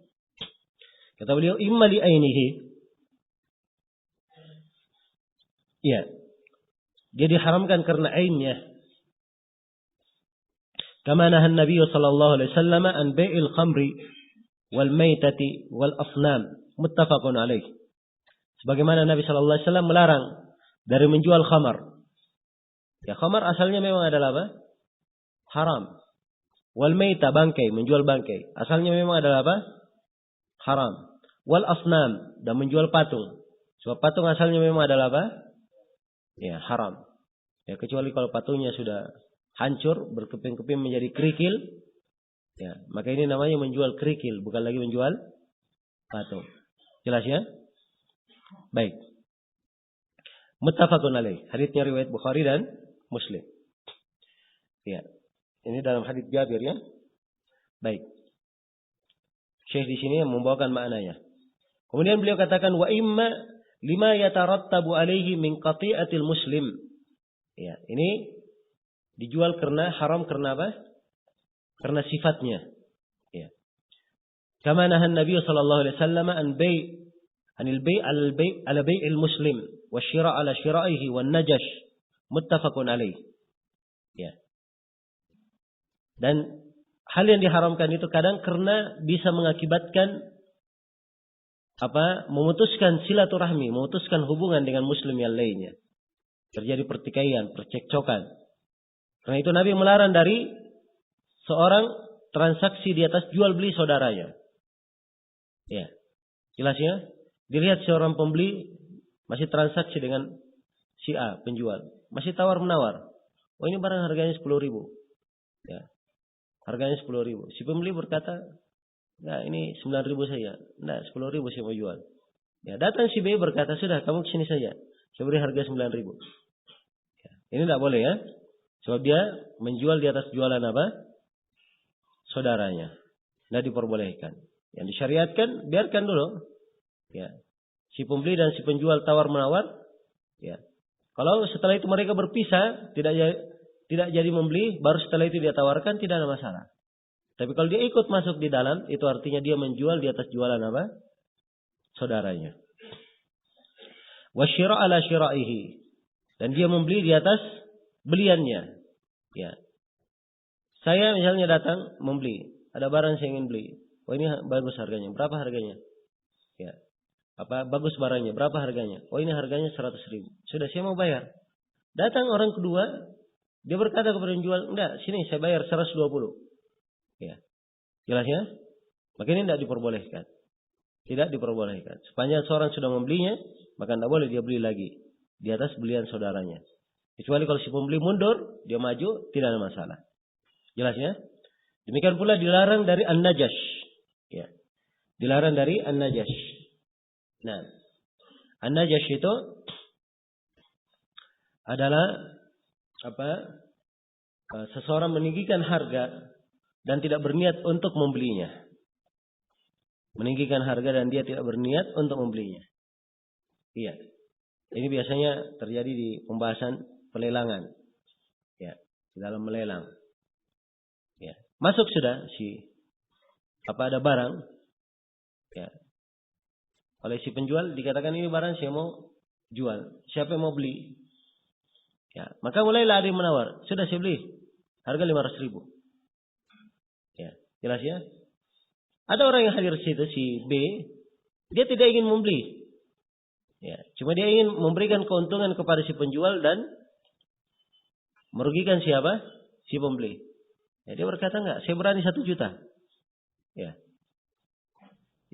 Kata beliau, imma li ainihi. Ya. Dia diharamkan karena ainnya. Kama nahan Nabi sallallahu alaihi wasallam an bai'il khamri wal maitati wal asnam, muttafaqun alaih. Sebagaimana Nabi sallallahu alaihi wasallam melarang dari menjual khamar. Ya, khamar asalnya memang adalah apa? Haram. Wal maita, bangkai, menjual bangkai. Asalnya memang adalah apa? Haram. Wal asnam, dan menjual patung. Sebab patung asalnya memang adalah apa? Ya, haram. Ya, kecuali kalau patungnya sudah hancur, berkeping-keping menjadi kerikil. Ya, maka ini namanya menjual kerikil, bukan lagi menjual patung. Jelas ya? Baik. Muttafaqun alaih. Haditsnya riwayat Bukhari dan Muslim. Ya. Ini dalam hadits Jabir ya. Baik. Syekh di sini yang membawakan maknanya. Kemudian beliau katakan wa imma lima yatarattabu alaihi min qati'atil muslim. Ya, ini dijual karena haram karena apa? Karena sifatnya. Ya. Kama nahan Nabi sallallahu alaihi wasallam anil bai' ala bai'il muslim wa syira' ala syira'ihi wan najash, muttafaqun alaih. Ya. Dan hal yang diharamkan itu kadang karena bisa mengakibatkan memutuskan silaturahmi, memutuskan hubungan dengan muslim yang lainnya. Terjadi pertikaian, percekcokan. Karena itu Nabi melarang dari seorang transaksi di atas jual beli saudaranya. Ya. Jelas ya? Dilihat seorang pembeli masih transaksi dengan si A, penjual. Masih tawar menawar. Oh, ini barang harganya 10.000. Ya. Harganya 10.000. Si pembeli berkata, "Ya, ini 9.000 saja." "Enggak, 10.000 saya mau jual." Ya, datang si B berkata, "Sudah, kamu kesini saja. Saya beri harga 9.000." Ya, ini tidak boleh ya. Sebab dia menjual di atas jualan apa? Saudaranya. Tidak diperbolehkan. Yang disyariatkan, biarkan dulu. Ya. Si pembeli dan si penjual tawar menawar. Ya. Kalau setelah itu mereka berpisah, tidak jadi membeli, baru setelah itu dia tawarkan, tidak ada masalah. Tapi kalau dia ikut masuk di dalam, itu artinya dia menjual di atas jualan apa? Saudaranya. Wasyira' ala syira'ihi. Dan dia membeli di atas beliannya. Ya. Saya misalnya datang membeli, ada barang saya ingin beli. Oh, ini bagus harganya. Berapa harganya? Ya. Bagus barangnya, berapa harganya? Oh, ini harganya 100.000. Sudah, saya mau bayar. Datang orang kedua, dia berkata kepada penjual, "Enggak, sini saya bayar 120. Ya. Jelas ya? Maka ini tidak diperbolehkan. Tidak diperbolehkan. Sepanjang seorang sudah membelinya, maka tidak boleh dia beli lagi di atas belian saudaranya. Kecuali kalau si pembeli mundur, dia maju, tidak ada masalah. Jelas ya? Demikian pula dilarang dari an-najash. Ya. Dilarang dari an-najash. Nah, an-najash itu adalah seseorang meninggikan harga dan tidak berniat untuk membelinya. Meninggikan harga dan dia tidak berniat untuk membelinya. Iya. Ini biasanya terjadi di pembahasan pelelangan. Ya, di dalam melelang. Ya. Masuk sudah ada barang. Ya. Oleh si penjual dikatakan ini barang saya mau jual. Siapa yang mau beli? Ya, maka mulailah ada yang menawar. Sudah saya beli. Harga 500.000. Ya, jelas ya? Ada orang yang hadir di situ, si B, dia tidak ingin membeli. Ya, cuma dia ingin memberikan keuntungan kepada si penjual dan merugikan siapa? Si pembeli. Ya, dia berkata, "Enggak, saya berani 1 juta." Ya.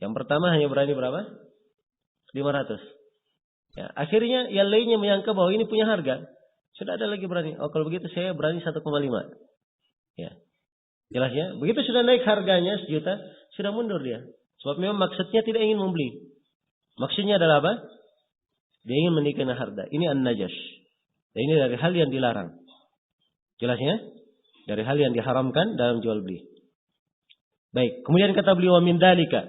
Yang pertama hanya berani berapa? 500. Ya, akhirnya yang lainnya menyangka bahwa ini punya harga. Sudah ada lagi berani. Oh, kalau begitu saya berani 1,5. Ya. Jelas ya? Begitu sudah naik harganya 1 juta, sudah mundur dia. Sebab memang maksudnya tidak ingin membeli. Maksudnya adalah apa? Dia ingin meninggikan harga. Ini an-najash. Dan ini dari hal yang dilarang. Jelasnya? Dari hal yang diharamkan dalam jual beli. Baik, kemudian kata beliau min dalika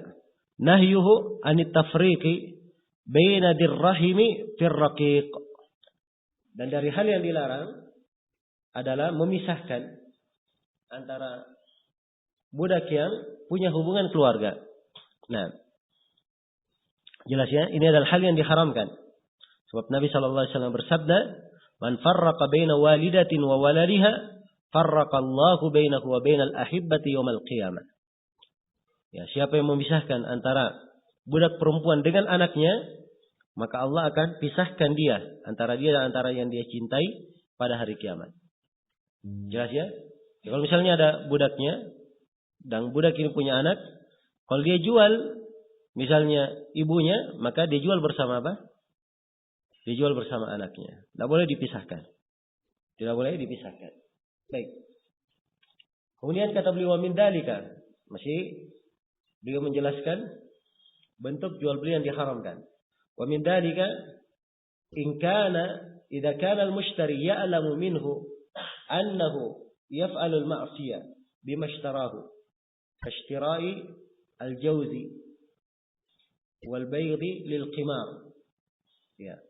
nahyuhu anit tafriqi baina dirrahimi fir raqiq. Dan dari hal yang dilarang adalah memisahkan antara budak yang punya hubungan keluarga. Nah, jelas ya, ini adalah hal yang diharamkan. Sebab Nabi sallallahu alaihi wasallam bersabda, "Man farraqa baina walidatin wa waladiha, farraqallahu bainahu wa bainal ahibbati yaumil qiyamah." Ya, siapa yang memisahkan antara budak perempuan dengan anaknya, maka Allah akan pisahkan dia antara dia dan antara yang dia cintai pada hari kiamat. Jelas ya? Ya, kalau misalnya ada budaknya dan budak ini punya anak, kalau dia jual misalnya ibunya, maka dia jual bersama apa? Dia jual bersama anaknya. Tidak boleh dipisahkan. Tidak boleh dipisahkan. Baik. Kemudian kata beliau min dalika, masih beliau menjelaskan bentuk jual beli yang diharamkan. Wa min dalika in kana idza kana al-mushtari ya'lamu minhu annahu yaf'alu al-ma'siyah bima ishtarahu kashtira'i al-jawzi wal baydi lil qimar ya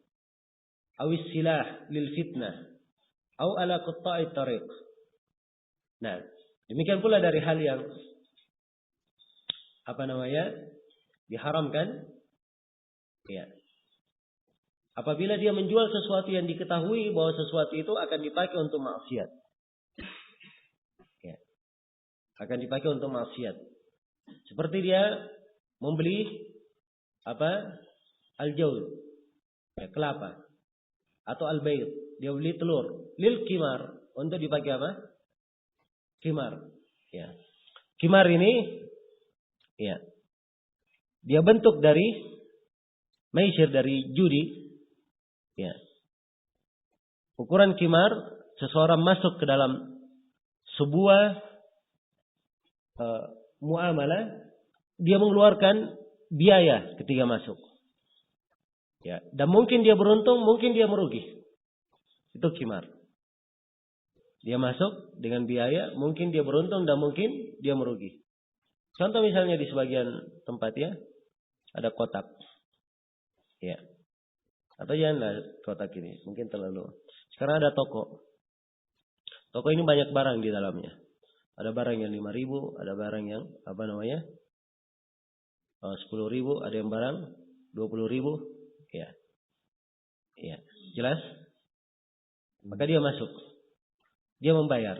aw as-silah lil fitnah aw ala qatta'i tariq. Nah, demikian pula dari hal yang diharamkan, ya. Apabila dia menjual sesuatu yang diketahui bahwa sesuatu itu akan dipakai untuk maksiat, ya. Akan dipakai untuk maksiat. Seperti dia membeli al-jauz, ya, kelapa, atau al-bayd, dia beli telur, lil kimar, untuk dipakai apa? Kimar, ya. Kimar ini, ya, dia bentuk dari maisir, dari judi. Ya. Ukuran kimar, seseorang masuk ke dalam sebuah muamalah, dia mengeluarkan biaya ketika masuk. Ya, dan mungkin dia beruntung, mungkin dia merugi. Itu kimar. Dia masuk dengan biaya, mungkin dia beruntung dan mungkin dia merugi. Contoh misalnya di sebagian tempat ya, ada kotak. Ya. Atau janganlah kotak ini, mungkin terlalu. Sekarang ada toko. Toko ini banyak barang di dalamnya. Ada barang yang 5.000, ada barang yang 10.000, ada yang barang 20.000. Ya. Ya, jelas? Maka dia masuk. Dia membayar.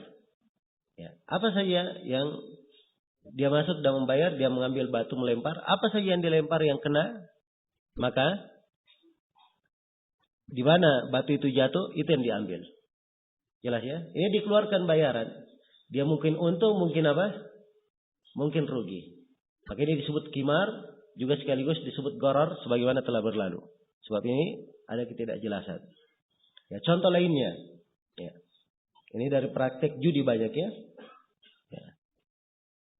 Ya. Apa saja yang dia masuk dan membayar, dia mengambil batu melempar, apa saja yang dilempar yang kena, maka di mana batu itu jatuh, itu yang diambil. Jelas ya? Ini dikeluarkan bayaran. Dia mungkin untung, mungkin apa? Mungkin rugi. Maka ini disebut kimar, juga sekaligus disebut gharar sebagaimana telah berlalu. Sebab ini ada ketidakjelasan. Ya, contoh lainnya. Ya. Ini dari praktek judi banyak ya. Ya.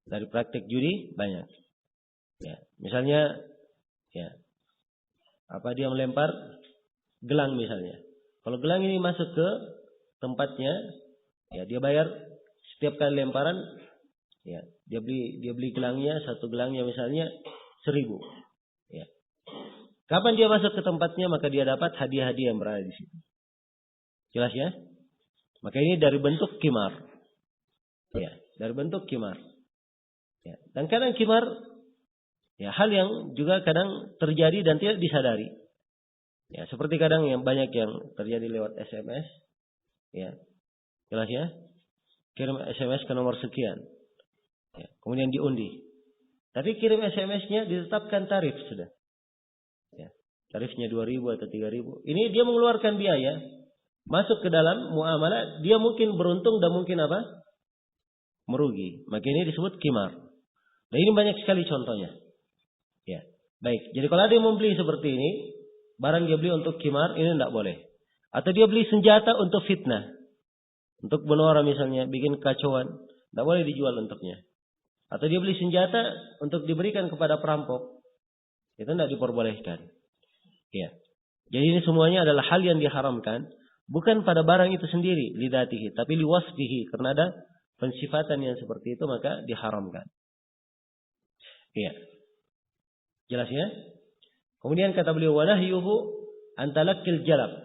Dari praktek judi banyak. Ya. Misalnya, ya, dia melempar gelang misalnya. Kalau gelang ini masuk ke tempatnya, ya dia bayar setiap kali lemparan. Ya, dia beli gelangnya, satu gelangnya misalnya 1.000. Ya. Kapan dia masuk ke tempatnya, maka dia dapat hadiah-hadiah yang berada di situ. Jelas ya? Maka ini dari bentuk kimar. Ya, dari bentuk kimar. Ya. Dan kadang kimar, ya, hal yang juga kadang terjadi dan tidak disadari. Ya, seperti kadang yang banyak yang terjadi lewat SMS. Ya. Jelas ya? Kirim SMS ke nomor sekian. Ya. Kemudian diundi. Tapi kirim SMS-nya ditetapkan tarif sudah. Ya. Tarifnya 2.000 atau 3.000. Ini dia mengeluarkan biaya. Masuk ke dalam muamalah, dia mungkin beruntung dan mungkin apa? Merugi. Maka ini disebut kimar. Nah, ini banyak sekali contohnya. Ya. Baik. Jadi kalau ada yang membeli seperti ini, barang dia beli untuk kimar, ini tidak boleh. Atau dia beli senjata untuk fitnah. Untuk bunuh orang misalnya, bikin kacauan. Tidak boleh dijual untuknya. Atau dia beli senjata untuk diberikan kepada perampok. Itu tidak diperbolehkan. Ya. Jadi ini semuanya adalah hal yang diharamkan. Bukan pada barang itu sendiri, lidatihi, tapi liwasfihi, karena ada pensifatan yang seperti itu maka diharamkan. Iya. Jelas ya? Kemudian kata beliau, wa nahyuhu an talaqqil jalab.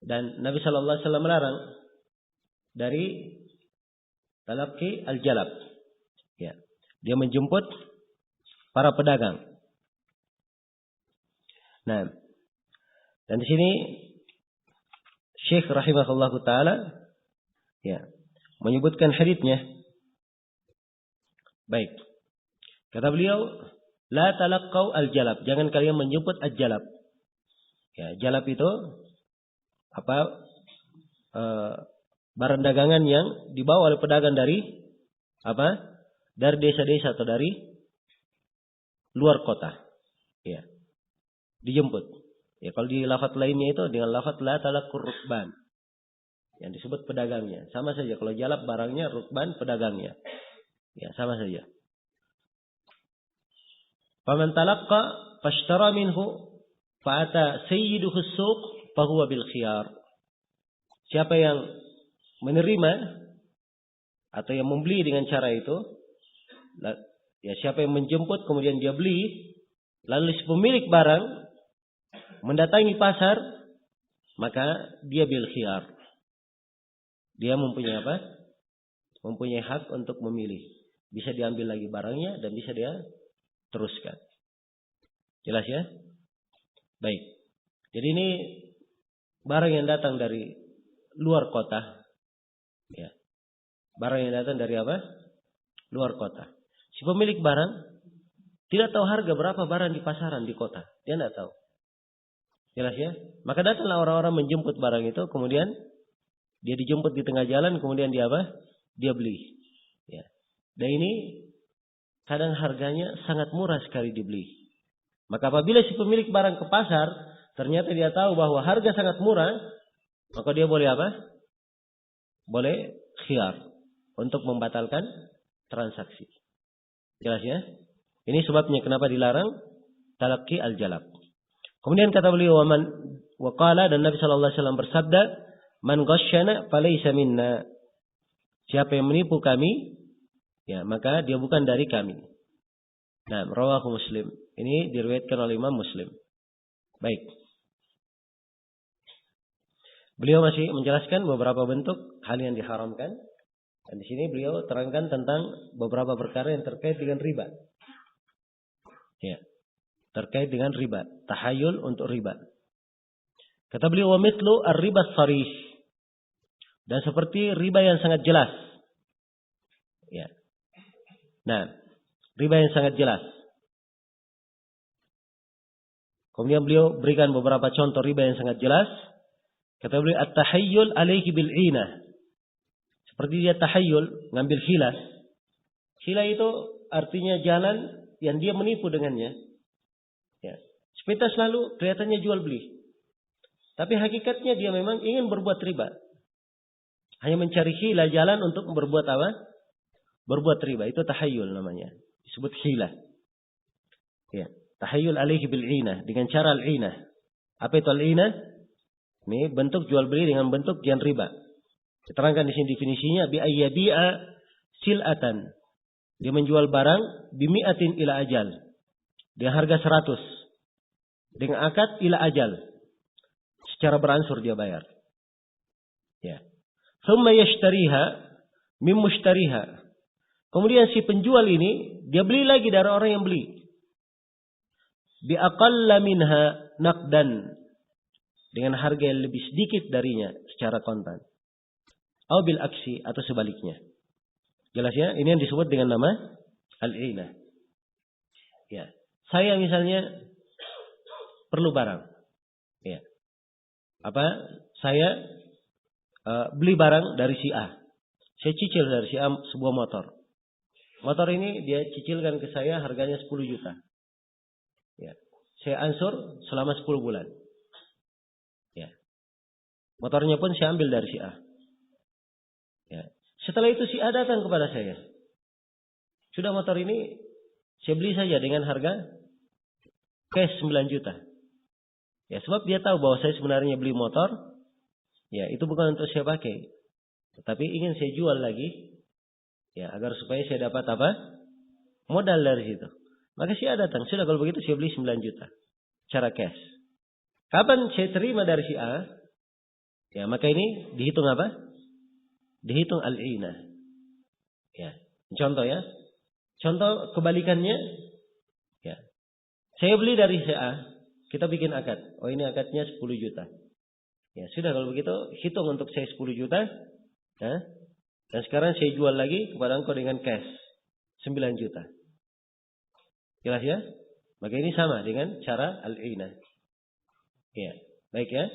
Dan Nabi sallallahu alaihi wasallam melarang dari talaqqi al-jalab. Ya. Dia menjemput para pedagang. Nah, dan di sini Syekh rahimahullahu taala ya menyebutkan haditsnya. Baik. Kata beliau, la talaqqau al-jalab. Jangan kalian menjemput al-jalab. Ya, jalab itu apa? Barang dagangan yang dibawa oleh pedagang dari apa? Dari desa-desa atau dari luar kota. Ya. Dijemput. Ya, kalau di lafaz lainnya itu dengan lafaz la talaqqur rukban. Yang disebut pedagangnya. Sama saja kalau jalab barangnya, rukban pedagangnya. Ya, sama saja. Faman talaqqa fashtara minhu fa'ata sayyiduhu as-suq fa huwa bil khiyar. Siapa yang menerima atau yang membeli dengan cara itu, ya siapa yang menjemput kemudian dia beli, lalu si pemilik barang mendatangi pasar, maka dia bil khiyar. Dia mempunyai apa? Mempunyai hak untuk memilih. Bisa diambil lagi barangnya dan bisa dia teruskan. Jelas ya? Baik. Jadi ini barang yang datang dari luar kota. Ya. Barang yang datang dari apa? Luar kota. Si pemilik barang tidak tahu harga berapa barang di pasaran di kota. Dia tidak tahu. Jelas ya? Maka datanglah orang-orang menjemput barang itu, kemudian dia dijemput di tengah jalan, kemudian dia apa? Dia beli. Ya. Dan ini kadang harganya sangat murah sekali dibeli. Maka apabila si pemilik barang ke pasar, ternyata dia tahu bahwa harga sangat murah, maka dia boleh apa? Boleh khiyar untuk membatalkan transaksi. Jelas ya? Ini sebabnya kenapa dilarang talaqqi al-jalab. Kemudian kata beliau, wa qala, dan Nabi sallallahu alaihi wasallam bersabda, man ghasyana falaysa minna. Siapa yang menipu kami, ya maka dia bukan dari kami. Nah, rawahu Muslim. Ini diriwayatkan oleh Imam Muslim. Baik. Beliau masih menjelaskan beberapa bentuk hal yang diharamkan. Dan di sini beliau terangkan tentang beberapa perkara yang terkait dengan riba. Ya. Terkait dengan riba, tahayul untuk riba. Kata beliau, wa mithlu ar-riba sharih. Dan seperti riba yang sangat jelas. Ya. Nah, riba yang sangat jelas. Kemudian beliau berikan beberapa contoh riba yang sangat jelas. Kata beliau, at-tahayyul alaihi bil'inah. Seperti dia tahayul, ngambil hilah. Hilah itu artinya jalan yang dia menipu dengannya. Ya. Sepintas lalu kelihatannya jual beli. Tapi hakikatnya dia memang ingin berbuat riba. Hanya mencari hilah jalan untuk berbuat apa? Berbuat riba. Itu tahayul namanya. Disebut hilah. Ya. Tahayul alaihi bil'inah. Dengan cara al-inah. Apa itu al-inah? Ini bentuk jual beli dengan bentuk yang riba. Diterangkan di sini definisinya. Bi'ayyabi'a sil'atan. Dia menjual barang bimi'atin ila ajal. Dengan harga 100. Dengan akad ila ajal. Secara beransur dia bayar. Ya. Thumma yashtariha mim mushtariha. Kemudian si penjual ini dia beli lagi dari orang yang beli. Bi aqalla minha naqdan. Dengan harga yang lebih sedikit darinya secara kontan. Au bil aksi atau sebaliknya. Jelas ya? Ini yang disebut dengan nama al-inah. Ya. Saya misalnya perlu barang. Ya. Apa? Saya beli barang dari si A. Saya cicil dari si A sebuah motor. Motor ini dia cicilkan ke saya harganya 10 juta. Ya. Saya ansur selama 10 bulan. Ya. Motornya pun saya ambil dari si A. Ya. Setelah itu si A datang kepada saya. Sudah motor ini saya beli saja dengan harga cash 9 juta. Ya, sebab dia tahu bahwa saya sebenarnya beli motor, ya itu bukan untuk saya pakai, tetapi ingin saya jual lagi, ya agar supaya saya dapat apa? Modal dari situ. Maka saya datang, sudah kalau begitu saya beli 9 juta. Cara cash. Kapan saya terima dari si A? Ya, maka ini dihitung apa? Dihitung al-inah. Ya. Contoh ya. Contoh kebalikannya, ya. Saya beli dari si A, kita bikin akad. Oh, ini akadnya 10 juta. Ya, sudah kalau begitu hitung untuk saya 10 juta, ya. Dan sekarang saya jual lagi kepada engkau dengan cash 9 juta. Jelas ya? Maka ini sama dengan cara al-inah. Ya, baik ya.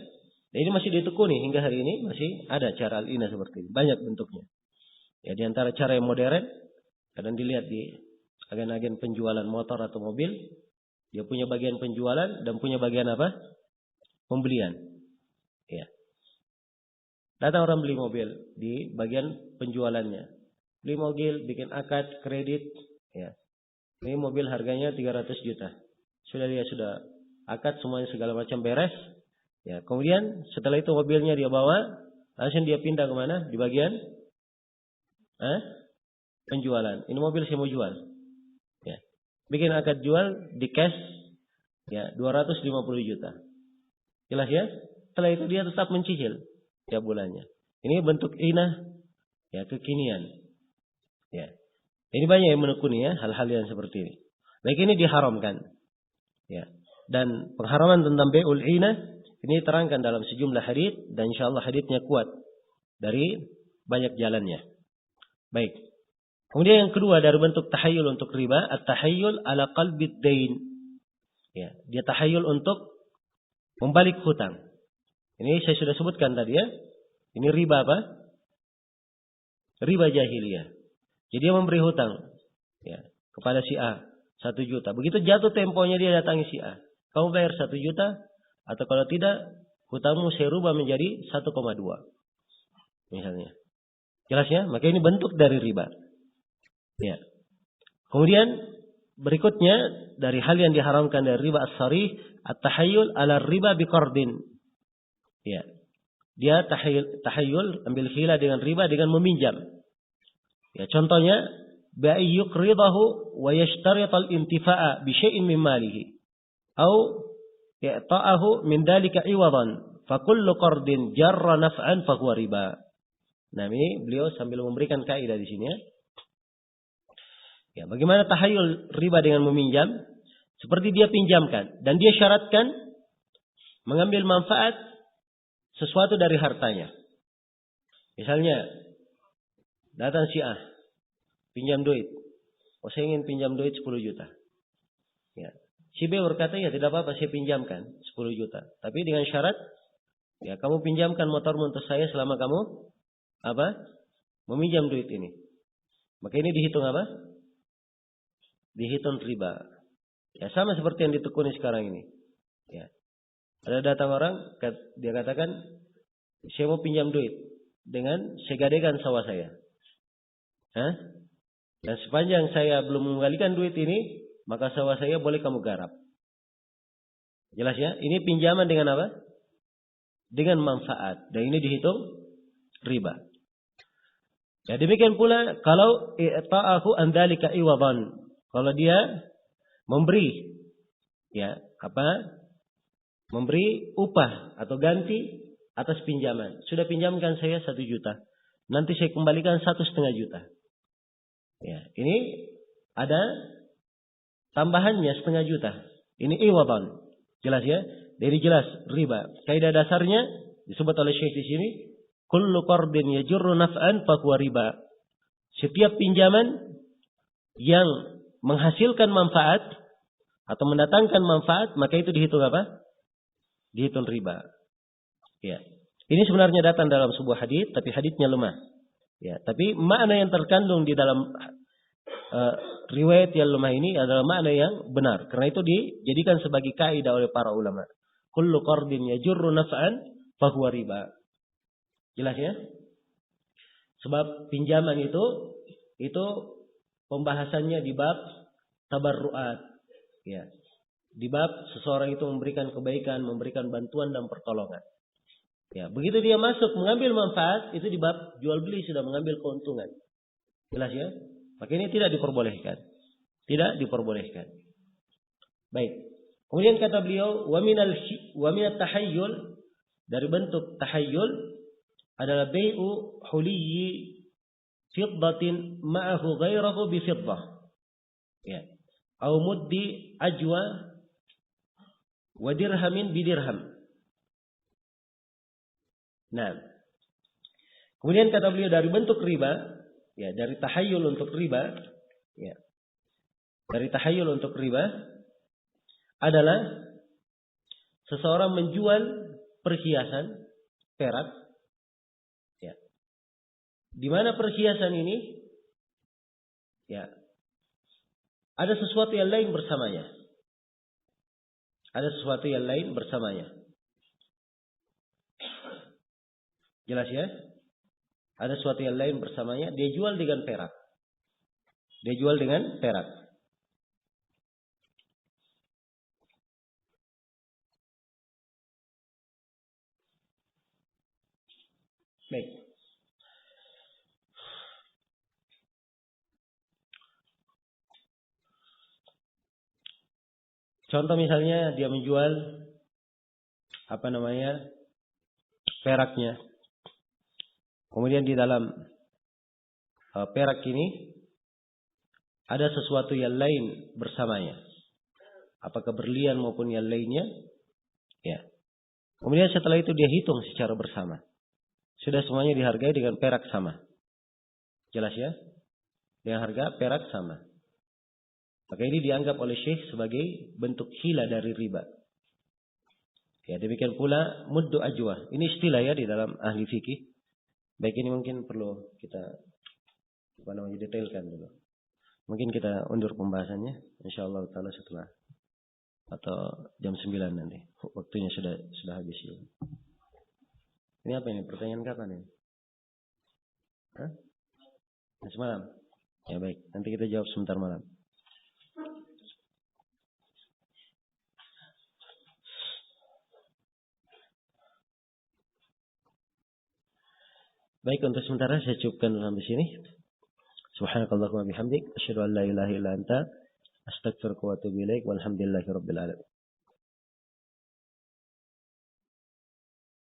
Dan ini masih ditekuni hingga hari ini masih ada cara al-inah seperti ini. Banyak bentuknya. Ya, di antara cara yang modern, kadang dilihat di agen-agen penjualan motor atau mobil, dia punya bagian penjualan dan punya bagian apa? Pembelian. Ya. Datang orang beli mobil di bagian penjualannya. Beli mobil, bikin akad, kredit, ya. Ini mobil harganya 300 juta. Sudah akad semuanya segala macam beres. Ya, kemudian setelah itu mobilnya dia bawa, langsung dia pindah kemana? Di bagian penjualan. Ini mobil saya mau jual. Ya. Bikin akad jual di cash, ya 250 juta. Jelas ya? Setelah itu dia tetap mencicil tiap bulannya. Ini bentuk inah, ya kekinian. Ya. Ini banyak yang menekuni ya hal-hal yang seperti ini. Baik, ini diharamkan. Ya. Dan pengharaman tentang bai'ul inah ini terangkan dalam sejumlah hadits dan insyaallah haditsnya kuat dari banyak jalannya. Baik. Kemudian yang kedua dari bentuk tahayyul untuk riba, at-tahayyul ala qalbid dain. Ya, dia tahayyul untuk membalik hutang. Ini saya sudah sebutkan tadi ya. Ini riba apa? Riba jahiliyah. Jadi dia memberi hutang ya kepada si A 1 juta. Begitu jatuh temponya dia datangi si A. Kamu bayar 1 juta atau kalau tidak hutangmu saya rubah menjadi 1,2. Misalnya. Jelas ya? Maka ini bentuk dari riba. Ya. Kemudian berikutnya dari hal yang diharamkan dari riba as-sarih, at-tahayyul ala riba biqardin. Ya. Dia tahayyul ambil khila dengan riba dengan meminjam. Ya, contohnya ba'i yuqridahu wa yashtarit al-intifa'a bi syai'in min malihi au ya'ta'ahu min dalika iwadan fa kullu qardin jarra naf'an fa huwa riba. Nah, ini beliau sambil memberikan kaidah di sini ya. Ya, bagaimana tahayyul riba dengan meminjam? Seperti dia pinjamkan dan dia syaratkan mengambil manfaat sesuatu dari hartanya. Misalnya datang si A, pinjam duit. Oh, saya ingin pinjam duit 10 juta. Ya. Si B berkata, ya tidak apa-apa saya pinjamkan 10 juta. Tapi dengan syarat, ya kamu pinjamkan motormu untuk saya selama kamu meminjam duit ini. Maka ini dihitung apa? Dihitung riba. Ya, sama seperti yang ditekuni sekarang ini. Ya. Ada datang orang, dia katakan, saya mau pinjam duit dengan saya gadekan sawah saya. Dan sepanjang saya belum mengembalikan duit ini, maka sawah saya boleh kamu garap. Jelas ya? Ini pinjaman dengan apa? Dengan manfaat. Dan ini dihitung riba. Ya, demikian pula kalau i'ta'ahu an dzalika iwadan. Kalau dia memberi memberi upah atau ganti atas pinjaman. Sudah pinjamkan saya 1 juta. Nanti saya kembalikan 1,5 juta. Ya, ini ada tambahannya 0,5 juta. Ini iwadan. Jelas ya? Jadi jelas riba. Kaidah dasarnya disebut oleh Syekh di sini, kullu qardin yajurru naf'an fa huwa riba. Setiap pinjaman yang menghasilkan manfaat atau mendatangkan manfaat, maka itu dihitung apa? Dihitung riba. Ya. Ini sebenarnya datang dalam sebuah hadits, tapi haditsnya lemah. Ya, tapi makna yang terkandung di dalam riwayat yang lemah ini adalah makna yang benar. Karena itu dijadikan sebagai kaidah oleh para ulama. Kullu qardin yajurru naf'an fa huwa riba. Jelas ya? Sebab pinjaman itu pembahasannya di bab tabarruat. Ya. di bab seseorang itu memberikan kebaikan, memberikan bantuan dan pertolongan. Ya, begitu dia masuk mengambil manfaat, itu di bab jual beli sudah mengambil keuntungan. Jelas ya? Maka ini tidak diperbolehkan. Tidak diperbolehkan. Baik. Kemudian kata beliau, wa minat tahayyul, dari bentuk tahayyul adalah bai'u huliyyi fiddatin ma'ahu ghairahu bi fiddah. Ya. Au muddi ajwa wa dirhamin bi dirham. Nah. Kemudian kata beliau dari bentuk riba, ya, dari tahayyul untuk riba, ya. Dari tahayyul untuk riba adalah seseorang menjual perhiasan perak, ya. Di mana perhiasan ini, ya, ada sesuatu yang lain bersamanya. Ada sesuatu yang lain bersamanya. Jelas ya? Ada sesuatu yang lain bersamanya. Dia jual dengan perak. Dia jual dengan perak. Baik. Contoh misalnya dia menjual peraknya. Kemudian di dalam perak ini ada sesuatu yang lain bersamanya. Apakah berlian maupun yang lainnya? Ya. Kemudian setelah itu dia hitung secara bersama. Sudah semuanya dihargai dengan perak sama. Jelas ya? Dengan harga perak sama. Maka ini dianggap oleh Syekh sebagai bentuk hila dari riba. Ya, demikian pula muddu ajwa. Ini istilah ya di dalam ahli fikih. Baik, ini mungkin perlu kita detailkan dulu. Mungkin kita undur pembahasannya, insyaallah taala setelah atau jam 9 nanti. Waktunya sudah habis ya. Ini apa ini? Pertanyaan kapan ini? Hah? Semalam. Ya baik, nanti kita jawab sebentar malam. Baik, untuk sementara saya cukupkan sampai sini. Subhanakallahumma bihamdik, asyhadu an la ilaha illa anta, astaghfiruka wa atubu ilaik, walhamdulillahirabbil alamin.